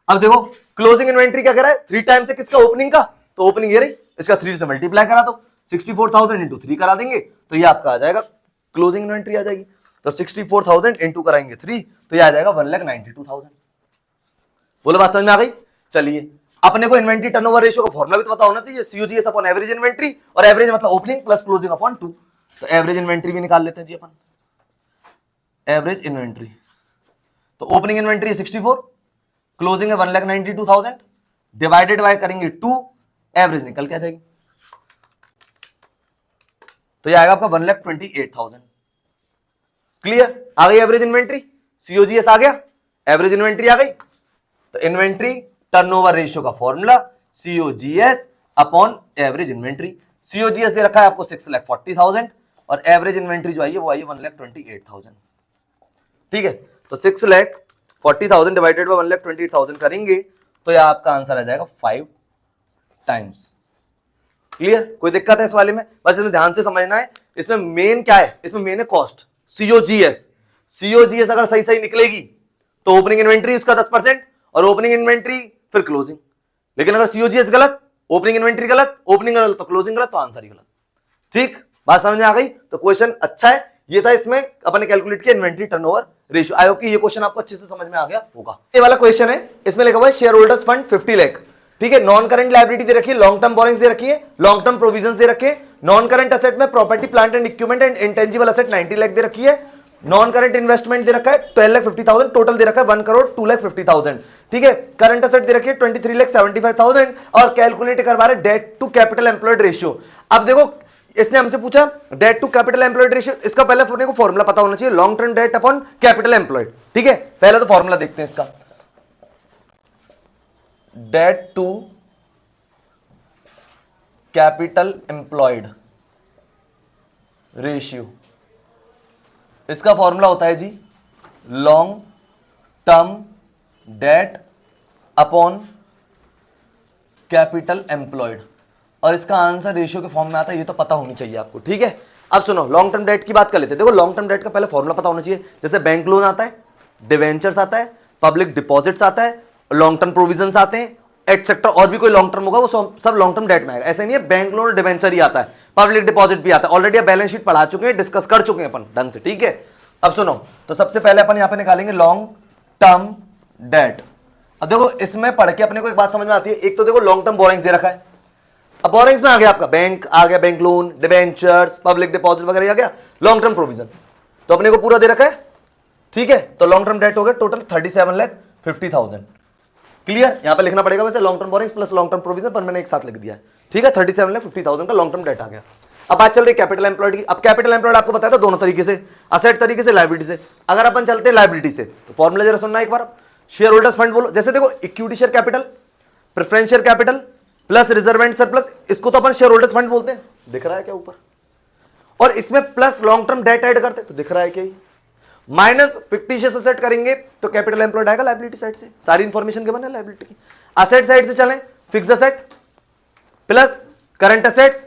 अब देखो क्लोजिंग इन्वेंट्री क्या कह रहा है? 3 टाइम्स है किसका? ओपनिंग का। तो ओपनिंग ये रही, इसका 3 से मल्टीप्लाई करा दो, 64,000 इंटू 3 करा देंगे तो ये आपका आ जाएगा क्लोजिंग इन्वेंट्री आ जाएगी। तो 64,000 इंटू कराएंगे 3 तो ये आ जाएगा 1,92,000। बोलो बात समझ में आ गई? चलिए अपने को इन्वेंट्री टर्नओवर रेशियो का फॉर्मूला भी तो पता होना चाहिए, सीओजीएस अपॉन एवरेज इन्वेंट्री, और एवरेज मतलब ओपनिंग प्लस क्लोजिंग अपॉन 2। तो एवरेज इन्वेंट्री भी निकाल लेते हैं जी अपन। एवरेज इन्वेंट्री तो ओपनिंग इन्वेंट्री 64, क्लोजिंग है 1,92,000, डिवाइडेड बाय करेंगे 2, एवरेज निकल के आ जाएगी। तो ये आएगा आपका 1,28,000। क्लियर? आ गई एवरेज इन्वेंट्री, सीओजीएस आ गया, एवरेज इन्वेंट्री आ गई। तो इन्वेंट्री टर्नओवर रेशियो का formula COGS upon average inventory. COGS दे रखा है आपको 6,40,000 और एवरेज इन्वेंट्री जो आई है वो आई है 1,28,000। ठीक है, तो 6,40,000 डिवाइडेड बाय 1,28,000 करेंगे तो यह आपका आंसर आ जाएगा 5 टाइम्स। क्लियर? कोई दिक्कत है इस वाले में? बस इसमें ध्यान से समझना है, इसमें मेन क्या है? इसमें मेन है कॉस्ट, सीओजीएस। सीओजीएस अगर सही सही निकलेगी तो ओपनिंग इन्वेंट्री उसका 10% और ओपनिंग इन्वेंट्री फिर क्लोजिंग। लेकिन अगर सीओजीएस गलत, ओपनिंग इन्वेंट्री गलत, ओपनिंग गलत तो क्लोजिंग गलत, तो आंसर ही गलत। ठीक, बात समझ में आ गई? तो क्वेश्चन अच्छा है। ये था इसमें अपने कैलकुलेट किया inventory turnover ratio. I hope कि ये क्वेश्चन आपको अच्छे से समझ में आ गया होगा। ये वाला क्वेश्चन है, इसमें लिखा हुआ है शेयर होल्डर्स फंड 50 लाख। ठीक है, नॉन करंट लायबिलिटी दे रखी है, लॉन्ग टर्म बोरिंग्स दे रखी है, लॉन्ग टर्म प्रोविजंस दे रखे, नॉन करंट एसेट में property plant and equipment and intangible asset 90 lakh दे रखी है, नॉन करंट इन्वेस्टमेंट दे रखा है 12,50,000, टोटल दे रखा है 1,02,50,000। ठीक है, करंट एसेट दे रखी है 23,75,000 और कैलकुलेट करवा रहे debt to capital employed ratio. अब देखो इसने हमसे पूछा debt to capital employed ratio, इसका पहले अपने को फॉर्मूला पता होना चाहिए, long term debt upon capital employed. ठीक है, पहले तो फॉर्मूला देखते हैं इसका, debt to capital employed ratio. इसका फॉर्मूला होता है जी long term debt upon capital employed, और इसका आंसर रेशियो के फॉर्म में आता है, ये तो पता होनी चाहिए आपको। ठीक है, अब सुनो लॉन्ग टर्म डेट की बात कर लेते हैं। देखो लॉन्ग टर्म डेट का पहले फॉर्मूला पता होना चाहिए, जैसे बैंक लोन आता है, डिवेंचर्स आता है, पब्लिक डिपॉजिट्स आता है, लॉन्ग टर्म प्रोविजंस आते हैं एटसेट्रा, और भी कोई लॉन्ग टर्म होगा वो सब लॉन्ग टर्म डेट में आएगा। ऐसे नहीं है बैंक लोन और डिवेंचर ही आता है, पब्लिक डिपॉजिट भी आता है। ऑलरेडी आप बैलेंस शीट पढ़ा चुके हैं, डिस्कस कर चुके हैं अपन ढंग से। ठीक है, अब सुनो, तो सबसे पहले अपन यहां पे निकालेंगे लॉन्ग टर्म डेट। अब देखो इसमें पढ़ के अपने को एक बात समझ में आती है, एक तो देखो लॉन्ग टर्म बोरिंग्स दे रखा है, अब बोरिंग्स में आ गया आपका बैंक आ गया, bank loan, debentures, public deposit वगैरह आ गया, लॉन्ग टर्म प्रोविजन तो अपने को पूरा दे रखा है। ठीक है, तो लॉन्ग टर्म डेट हो गया टोटल 37,50,000। क्लियर? यहां पे लिखना पड़ेगा वैसे long term borings plus long term provision, पर मैंने एक साथ लिख दिया है। ठीक है, 37,50,000 का लॉन्ग टर्म डेट आ गया। अब बात चल रही कैपिटल एम्प्लॉयड की। अब कैपिटल एम्प्लॉयड आपको बताया था दोनों तरीके से, असेट तरीके से, लायबिलिटी से। अगर अपन चलते हैं लायबिलिटी से तो फॉर्मूला जरा सुनना एक बार। शेयर होल्डर्स फंड बोलो, जैसे देखो equity share capital, preference share capital plus reserve and surplus, इसको तो अपन शेयर होल्डर्स फंड बोलते हैं, दिख रहा है क्या ऊपर? और इसमें plus long term date add करते तो दिख रहा है क्या? माइनस फिक्टिशियस असेट करेंगे तो कैपिटल एम्प्लॉयड आएगा लायबिलिटी साइड से। सारी इंफॉर्मेशन के बने लायबिलिटी की। असेट साइड से चलें, fix asset plus current assets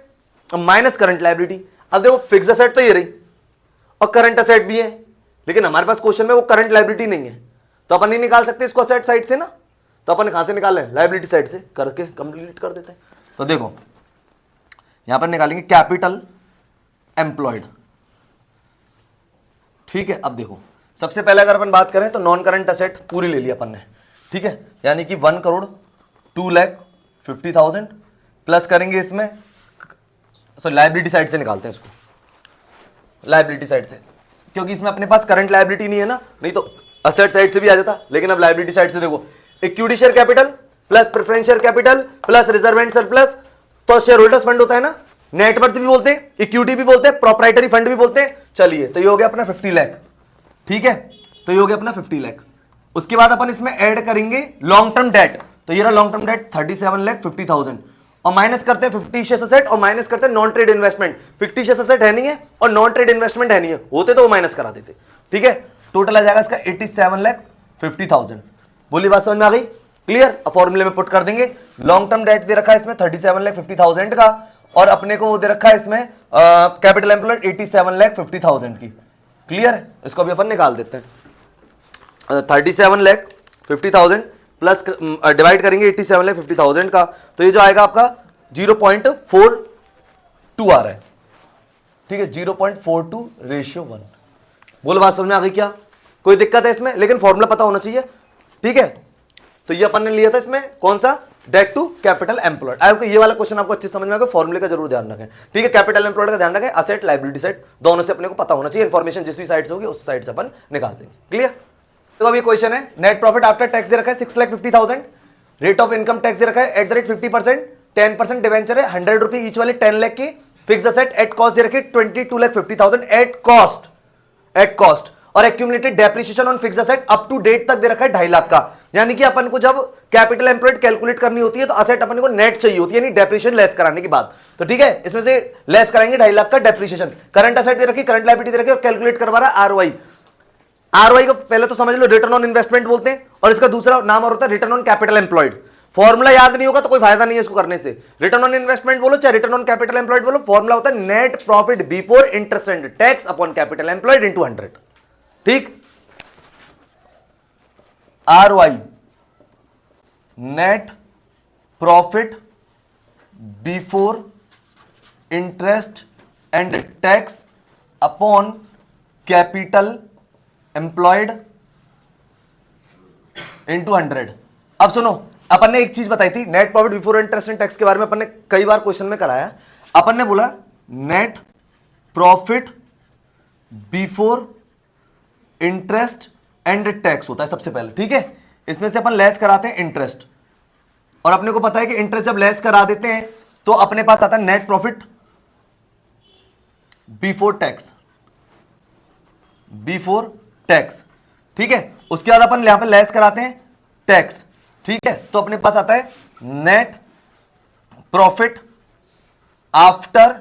minus current liability. अब देखो फिक्स असेट तो ये रही और करंट असेट भी है, लेकिन हमारे पास क्वेश्चन में वो करंट लायबिलिटी नहीं है, तो अपन नहीं निकाल सकते इसको असेट साइड से ना, तो अपन कहां से निकाल लें? लायबिलिटी साइड से करके कंप्लीट कर देते हैं। तो देखो यहां पर निकालेंगे कैपिटल एम्प्लॉयड। ठीक है, अब देखो सबसे पहले अगर अपन बात करें तो नॉन करंट असेट पूरी ले ली अपन ने। ठीक है, यानी कि 1,02,50,000 प्लस करेंगे इसमें, सॉरी लायबिलिटी साइड से निकालते हैं इसको, लायबिलिटी साइड से क्योंकि इसमें अपने पास करंट लायबिलिटी नहीं है ना, नहीं तो असेट साइड से भी आ जाता, लेकिन अब लायबिलिटी साइड से देखो, equity share capital plus preference share capital plus reserve and surplus, तो शेयर होल्डर्स फंड होता है ना, नेटवर्थ भी बोलते हैं, इक्विटी भी बोलते हैं, प्रोप्राइटरी फंड भी बोलते हैं। चलिए तो ये हो गया अपना 50 लाख, ठीक है, तो ये हो गया अपना 50 लाख। उसके बाद अपन इसमें ऐड करेंगे लॉन्ग टर्म डेट, तो ये रहा लॉन्ग टर्म डेट 37,50,000 और माइनस करते हैं फिक्टिशियस एसेट और माइनस करते हैं non trade investment. Fictitious asset है नहीं है और नॉन ट्रेड इन्वेस्टमेंट है नहीं है, होते तो वो माइनस करा देते, ठीक है। टोटल आ जाएगा इसका 87,50,000। बोली बात समझ में आ गई, क्लियर। अब फॉर्मूले में पुट कर देंगे, लॉन्ग टर्म डेट दे रखा है इसमें 37,50,000 का और अपने को वो दे रखा है इसमें कैपिटल एम्प्लॉयड 87,50,000 की, क्लियर है। इसको अभी अपन निकाल देते हैं, 37,50,000 प्लस डिवाइड करेंगे 87,50,000 का, तो ये जो आएगा आपका 0.42 आ रहा है, ठीक है, 0.42:1। बोलो बात समझ में आ गई क्या, कोई दिक्कत है इसमें, लेकिन फॉर्मूला पता होना चाहिए, ठीक है। तो ये अपन ने लिया था इसमें कौन सा, डेट टू कैपिटल एम्प्लॉयड। आपको ये वाला क्वेश्चन आपको अच्छे समझ में आएगा, फॉर्मूले का जरूर ध्यान रखें, ठीक है। कैपिटल एम्प्लॉयड का ध्यान रखें, असेट लायबिलिटी साइड दोनों से अपने को पता होना चाहिए, इंफॉर्मेशन जिस भी साइड से होगी उस साइड से अपन निकाल देंगे, क्लियर। तो अभी क्वेश्चन है, नेट प्रॉफिट आफ्टर टैक्स दे रखा है 6,50,000, रेट ऑफ इनकम टैक्स दे रखा है @50%, 10% डिवेंचर है 100 रुपए ईच वाले 10 लाख की, फिक्स असेट एट कॉस्ट दे रखी 22,50,000 एट कॉस्ट और accumulated depreciation on fix asset up to date तक दे रखा है 2.5 लाख का। यानी कि अपन को जब कैपिटल एम्प्लॉयड कैलकुलेट करनी होती है तो असेट अपन को नेट चाहिए होती है, यानी डेप्रिसिएशन लेस कराने के बाद, तो ठीक है, इसमें से लेस कराएंगे 2.5 लाख का डेप्रिसिएशन। करंट असेट दे रखी, करंट लायबिलिटी दे रखी और कैलकुलेट करवा रहा है आरओआई। आरओआई को पहले तो समझ लो रिटर्न ऑन इन्वेस्टमेंट बोलते हैं और इसका दूसरा नाम और होता है return on capital employed. Formula याद नहीं होगा तो कोई फायदा नहीं है इसको करने से, रिटर्न ऑन इन्वेस्टमेंट बोलो चाहे रिटर्न ऑन कैपिटल एम्प्लॉयड बोलो, फॉर्मूला होता है net profit before interest and tax upon capital employed into 100, ठीक। ROI net profit before interest and tax upon capital employed into 100। अब सुनो, अपन ने एक चीज बताई थी, net profit before interest and tax के बारे में अपन ने कई बार क्वेश्चन में कराया। अपन ने बोला net profit before interest and tax होता है सबसे पहले, ठीक है। इसमें से अपन लेस कराते हैं इंटरेस्ट और अपने को पता है कि इंटरेस्ट जब लेस करा देते हैं तो अपने पास आता है नेट प्रॉफिट बिफोर टैक्स, ठीक है। उसके बाद अपन यहां पे लेस कराते हैं टैक्स, ठीक है, तो अपने पास आता है नेट प्रॉफिट आफ्टर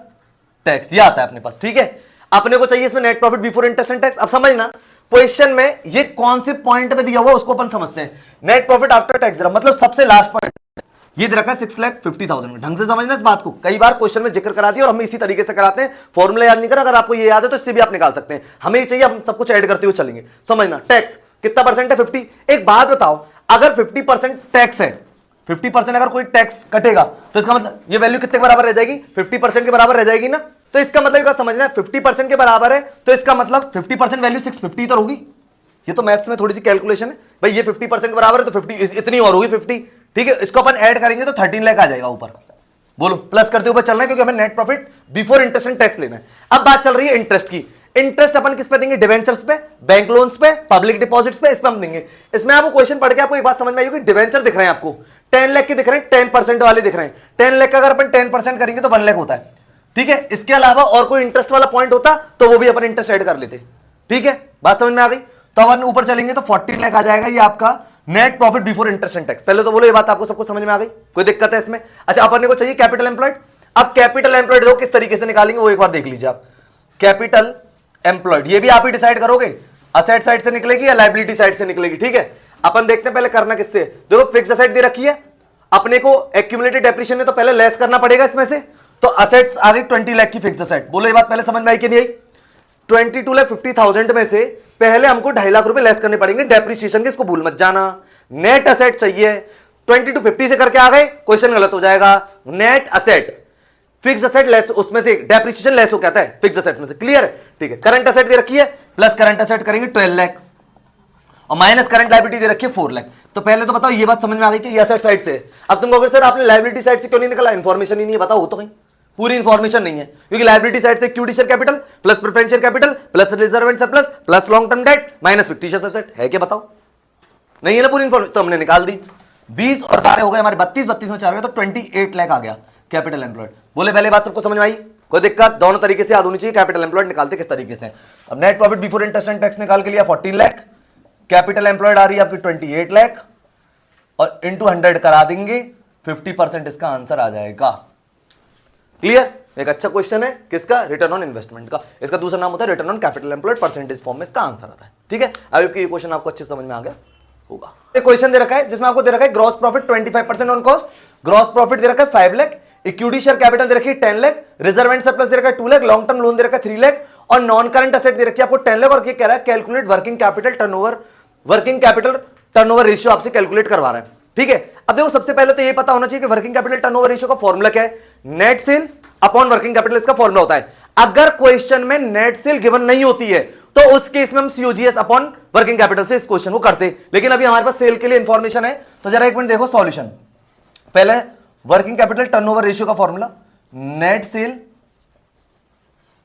टैक्स, ये आता है अपने पास, ठीक है। अपने को चाहिए इसमें net profit before interest and tax. अब समझना क्वेश्चन में ये कौन से पॉइंट पे दिया हुआ उसको अपन समझते हैं। नेट प्रॉफिट आफ्टर टैक्स मतलब सबसे लास्ट पॉइंट ये दे रखा है 6,50,000 में। ढंग से समझना इस बात को, कई बार क्वेश्चन में जिक्र करा दिया और हम इसी तरीके से कराते हैं, फॉर्मूला याद नहीं करा, अगर आपको ये याद है तो इससे भी आप निकाल सकते हैं, हमें ये चाहिए, हम सब कुछ ऐड करते हुए चलेंगे। समझना टैक्स कितना परसेंट है 50। एक बात बताओ, अगर 50% टैक्स है, 50% अगर कोई टैक्स कटेगा तो इसका मतलब ये वैल्यू कितने के बराबर रह जाएगी, 50% के बराबर रह जाएगी ना। तो इसका मतलब समझना 50% के बराबर है तो इसका मतलब 50% वैल्यू 650 तो होगी। ये तो मैथ्स में थोड़ी सी कैलकुलेशन है भाई, ये 50% के बराबर है तो 50 इतनी और होगी 50, ठीक है। इसको अपन ऐड करेंगे तो 13 लाख आ जाएगा ऊपर। बोलो प्लस करते ऊपर चलना है क्योंकि हमें net profit before interest and tax लेना है। अब बात चल रही है इंटरेस्ट की। इंटरेस्ट अपन किस पे देंगे, डिवेंचर्स पे, बैंक लोन्स पे, पब्लिक डिपॉजिट्स पे, इस पे हम देंगे। इसमें आपको क्वेश्चन पढ़ के आपको एक बात समझ में आई होगी, डिवेंचर दिख रहे हैं आपको 10 लाख के दिख रहे हैं, 10% वाले दिख रहे हैं। 10 लाख का अगर अपन 10% करेंगे तो 1 लाख होता है, ठीक है। इसके अलावा और कोई इंटरेस्ट वाला पॉइंट होता तो वो भी अपन इंटरेस्ट ऐड कर लेते, ठीक है। बात समझ में आ गई। तो अपन ऊपर चलेंगे तो 14 लाख आ जाएगा ये आपका net profit before interest and tax. पहले तो बोलो ये बात आपको सबको समझ में आ गई, कोई दिक्कत है इसमें। अच्छा अपन को चाहिए कैपिटल एम्प्लॉयड। अब कैपिटल एम्प्लॉयड किस तरीके से निकालेंगे वो एक बार देख लीजिए आप। कैपिटल एम्प्लॉयड ये भी आप ही डिसाइड करोगे, असेट साइड से निकलेगी या लायबिलिटी साइड से निकलेगी, ठीक है। अपन देखते हैं पहले करना किससे। देखो फिक्स असेट दे रखी है, अपने को एक्यूमुलेटेड डेप्रिसिएशन में तो पहले लेस करना पड़ेगा इसमें से, तो असेट्स आ गई 20 लाख की फिक्स असेट। बोलो ये बात पहले समझ में आई कि नहीं आई। 22,50,000 में से पहले हमको 2.5 लाख रुपए लेस करने पड़ेंगे डेप्रिसिएशन के, इसको भूल मत जाना। नेट असेट चाहिए, 20 to 50 से करके आ गए, क्वेश्चन गलत हो जाएगा। Net asset fix asset less, उसमें से डेप्रिसिएशन लेस हो क्या है फिक्स असेट में से, क्लियर है, ठीक है। करंट असेट दे रखी है, प्लस करंट असेट करेंगे 12 लाख और माइनस करंट लायबिलिटी दे रखी है 4 लाख। तो पहले तो बताओ ये बात समझ में आ गई कि ये असेट साइड से। अब तुम कहोगे सर आपने लायबिलिटी साइड से क्यों नहीं निकला, इंफॉर्मेशन ही नहीं है, बताओ हो तो कहीं पूरी इंफॉर्मेशन नहीं है, क्योंकि लायबिलिटी साइड से equity share capital plus preferential capital plus reserve and surplus plus long term date minus fictitious asset है क्या, बताओ? नहीं है ना पूरी इंफॉर्मेशन, तो हमने निकाल दी। 20 और 12 हो गए हमारे 32, 32 में 4 हो गया तो 28 लाख आ गया कैपिटल एम्प्लॉयड। बोले पहले बात सबको समझ में आई? कोई दिक्कत? दोनों तरीके से याद होनी चाहिए। कैपिटल एम्प्लॉयड निकालते किस तरीके से? अब net profit before interest and tax निकाल के लिया 14 लाख, कैपिटल एम्प्लॉयड आ रही है आपकी 28 लाख और इंटू 100 करा देंगे, 50% इसका आंसर आ जाएगा। क्लियर? एक अच्छा क्वेश्चन है किसका? रिटर्न ऑन इन्वेस्टमेंट का। इसका दूसरा नाम होता है return on capital employed, percentage form में इसका आंसर आता है। ठीक है, अब ये क्वेश्चन आपको अच्छे समझ में आ गया होगा। एक क्वेश्चन दे रखा है जिसमें आपको दे रखा है gross profit 25% on cost, gross profit दे रखा है 5 लाख, इक्विटी शेयर कैपिटल दे रखी है 10 लाख, रिजर्व एंड सरप्लस दे रखा है 2 लाख, लॉन्ग टर्म लोन दे रखा है 3 लाख और नॉन करंट एसेट दे रखी है आपको 10 लाख। और ये कह रहा है calculate working capital turnover, working capital turnover ratio आपसे कैलकुलेट करवा रहा है। ठीक है, अब देखो सबसे पहले तो ये पता होना चाहिए कि वर्किंग कैपिटल टर्नओवर रेशियो का फॉर्मूला क्या है। Net cell upon working capital इसका फॉर्मूला होता है। अगर क्वेश्चन में नेट सेल गिवन नहीं होती है तो उस केस में हम सीओजीएस अपॉन वर्किंग कैपिटल से इस क्वेश्चन को करते, लेकिन अभी हमारे पास सेल के लिए इंफॉर्मेशन है तो जरा एक मिनट देखो सॉल्यूशन। पहले वर्किंग कैपिटल टर्नओवर रेशियो का formula net cell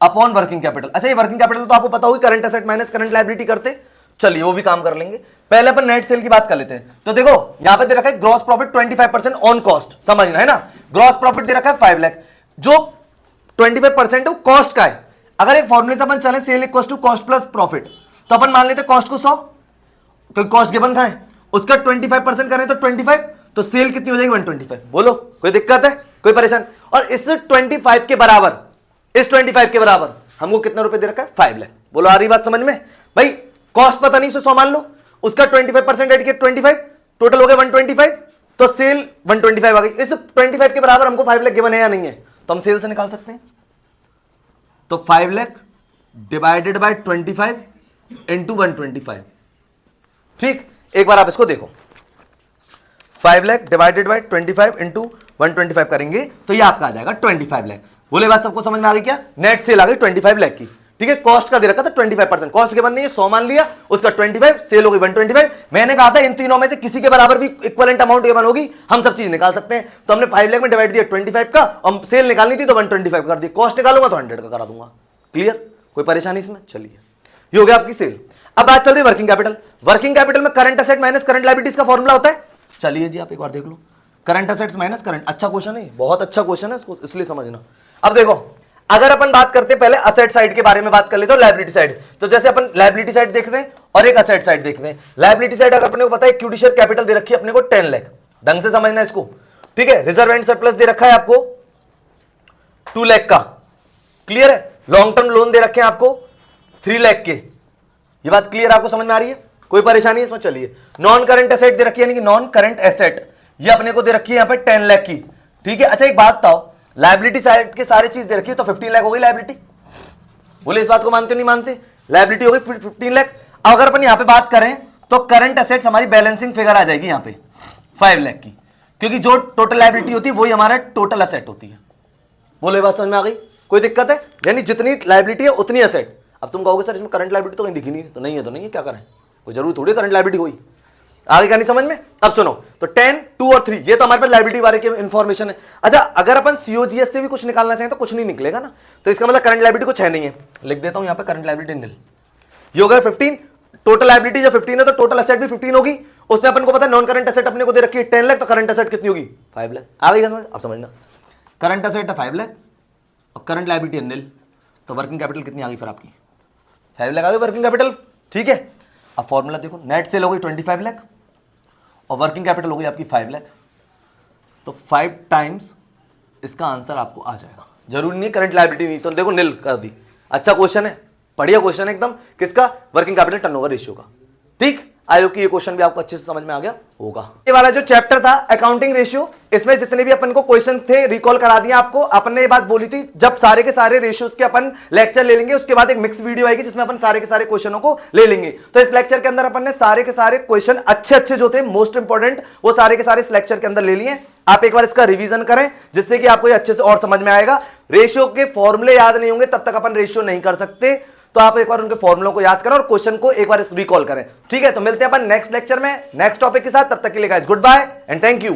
upon working capital. अच्छा, ये वर्किंग कैपिटल तो आपको पता होगी, current asset minus current liability करते। चलिए वो भी काम कर लेंगे। पहले अपन नेट सेल की बात कर लेते हैं। तो देखो यहां पे दे रखा है ग्रॉस प्रॉफिट 25% ऑन कॉस्ट, समझना है ना। ग्रॉस प्रॉफिट दे रखा है 5 लाख, जो 25% है वो कॉस्ट का है। अगर एक फॉर्मूले से अपन चले sale equal to cost plus profit, तो अपन मान लेते कॉस्ट को 100, क्योंकि कॉस्ट गिवन था है, उसका 25% करें तो 25, तो सेल कितनी हो जाएगी 125। बोलो कोई दिक्कत है, कोई परेशान? और इस 25 के बराबर, इस 25 के बराबर हमको कितना रुपए दे रखा है? 5 लाख। बोलो आ रही बात समझ में? भाई कॉस्ट पता नहीं, 100 मान लो, उसका 25% ऐड किया 25, टोटल हो गया 125, तो सेल 125 आ गई। इस 25 के बराबर हमको 5 लाख गिवन है या नहीं है, तो हम सेल से निकाल सकते हैं। तो 5 लाख डिवाइडेड बाय 25 इंटू 125। ठीक, एक बार आप इसको देखो, 5 लाख डिवाइडेड बाय 25 इंटू 125 करेंगे तो ये आपका आ जाएगा 25 लाख। बोले बात सबको समझ में आ गई क्या? नेट सेल आ गई 25 लाख की। ठीक है, कॉस्ट का दे रखा था 25%, कॉस्ट के बनने 100 मान लिया, उसका 25, सेल हो गई 125। मैंने कहा था इन तीनों में से किसी के बराबर भी इक्विवेलेंट अमाउंट गिवन होगी, हम सब चीज निकाल सकते हैं। तो हमने 5 लाख में डिवाइड दिया 25 का, और सेल निकालनी थी तो 125 कर दी, कॉस्ट निकालूंगा तो 100 का करा दूंगा। क्लियर? कोई परेशानी इसमें? चलिए, ये हो गया आपकी सेल। अब बात चल रही है वर्किंग कैपिटल। वर्किंग कैपिटल में current asset minus current liabilities का फॉर्मूला होता है। चलिए जी आप एक बार देख लो, करंट एसेट्स माइनस करंट। अच्छा क्वेश्चन है, बहुत अच्छा क्वेश्चन है, इसको इसलिए समझना। अब देखो, अगर अपन बात करते हैं पहले असेट साइड के बारे में बात कर लेते हो, लायबिलिटी साइड। तो जैसे अपन लायबिलिटी साइड देखते हैं और एक असेट साइड देखते हैं। लायबिलिटी साइड अगर अपने को पता है इक्विटी शेयर कैपिटल दे रखी है अपने को 10 लाख, ढंग से समझना इसको। ठीक है, रिजर्व एंड सरप्लस दे रखा है आपको 2 लाख का, क्लियर है। लॉन्ग टर्म लोन दे रखे हैं आपको 3 लाख के। ये बात क्लियर आपको समझ में आ रही है? कोई परेशानी है इसमें? चलिए, नॉन करंट एसेट दे रखी है, यानी कि नॉन करंट एसेट ये अपने को दे रखी है यहाँ पे 10 लाख की। ठीक है, अच्छा एक बात बताओ, लायबिलिटी साइड के सारे चीज दे रखी है तो 15 लाख हो गई लायबिलिटी। बोले इस बात को मानते हो नहीं मानते? लायबिलिटी हो गई 15 लाख। अगर अपन यहां पे बात करें तो करंट एसेट्स हमारी बैलेंसिंग फिगर आ जाएगी यहां पे 5 लाख की, क्योंकि जो टोटल लायबिलिटी होती है वही हमारा टोटल एसेट होती है। बोले बात समझ में आ गई? कोई दिक्कत है? यानी जितनी लायबिलिटी है उतनी एसेट। अब तुम कहोगे सर इसमें करंट लायबिलिटी तो कहीं दिखी नहीं, तो नहीं है तो नहीं है, क्या करें, कोई जरूरी थोड़ी करंट लायबिलिटी हुई। आगे क्या नहीं समझ में? अब सुनो, तो 10, 2 और 3 ये तो हमारे पास लायबिलिटी बारे की इंफॉर्मेशन है। अच्छा, अगर अपन सीओजीएस से भी कुछ निकालना चाहें तो कुछ नहीं निकलेगा ना, तो इसका मतलब करंट लायबिलिटी कुछ है नहीं है। लिख देता हूं यहां पे करंट लायबिलिटी निल। ये हो गया 15, टोटल लायबिलिटी जब 15 है तो टोटल एसेट भी 15 होगी। उसमें अपन को पता है नॉन करंट एसेट अपने को दे रखी है 10 लाख, तो करंट एसेट कितनी होगी? 5 लाख। आ गई समझ? अब समझना, करंट एसेट है 5 लाख और करंट लायबिलिटी है निल, तो वर्किंग कैपिटल कितनी आ गई फिर आपकी? 5 लाख आ गई वर्किंग कैपिटल। ठीक है, अब फॉर्मूला देखो, नेट सेल हो गई 25 लाख और वर्किंग कैपिटल हो गई आपकी 5 लाख, तो 5 टाइम्स इसका आंसर आपको आ जाएगा। जरूरी नहीं करंट लायबिलिटी नहीं, तो देखो निल कर दी। अच्छा क्वेश्चन है, बढ़िया क्वेश्चन है एकदम, किसका? वर्किंग कैपिटल टर्नओवर रेशियो का। ठीक, आई होप कि ये क्वेश्चन भी आपको अच्छे से समझ में आ गया होगा। ये वाला जो चैप्टर था अकाउंटिंग रेशियो, इसमें जितने भी अपन को क्वेश्चन थे रिकॉल करा दिया आपको। अपन ने ये बात बोली थी जब सारे के सारे रेशियोज के अपन लेक्चर ले लेंगे उसके बाद एक मिक्स वीडियो आएगी जिसमें अपन सारे के सारे क्वेश्चनों को ले लेंगे। तो इस लेक्चर के अंदर अपन ने सारे के सारे क्वेश्चन अच्छे जो थे मोस्ट इंपॉर्टेंट, वो सारे के सारे इस लेक्चर के अंदर ले लिए। आप एक बार इसका रिवीजन करें जिससे कि आपको ये अच्छे से और समझ में आएगा। रेशियो के फॉर्मूले याद नहीं होंगे तब तक अपन रेशियो नहीं कर सकते, तो आप एक बार उनके फॉर्मूलों को याद करें और क्वेश्चन को एक बार रिकॉल करें। ठीक है, तो मिलते हैं अपन नेक्स्ट लेक्चर में नेक्स्ट टॉपिक के साथ। तब तक के लिए guys goodbye and thank you.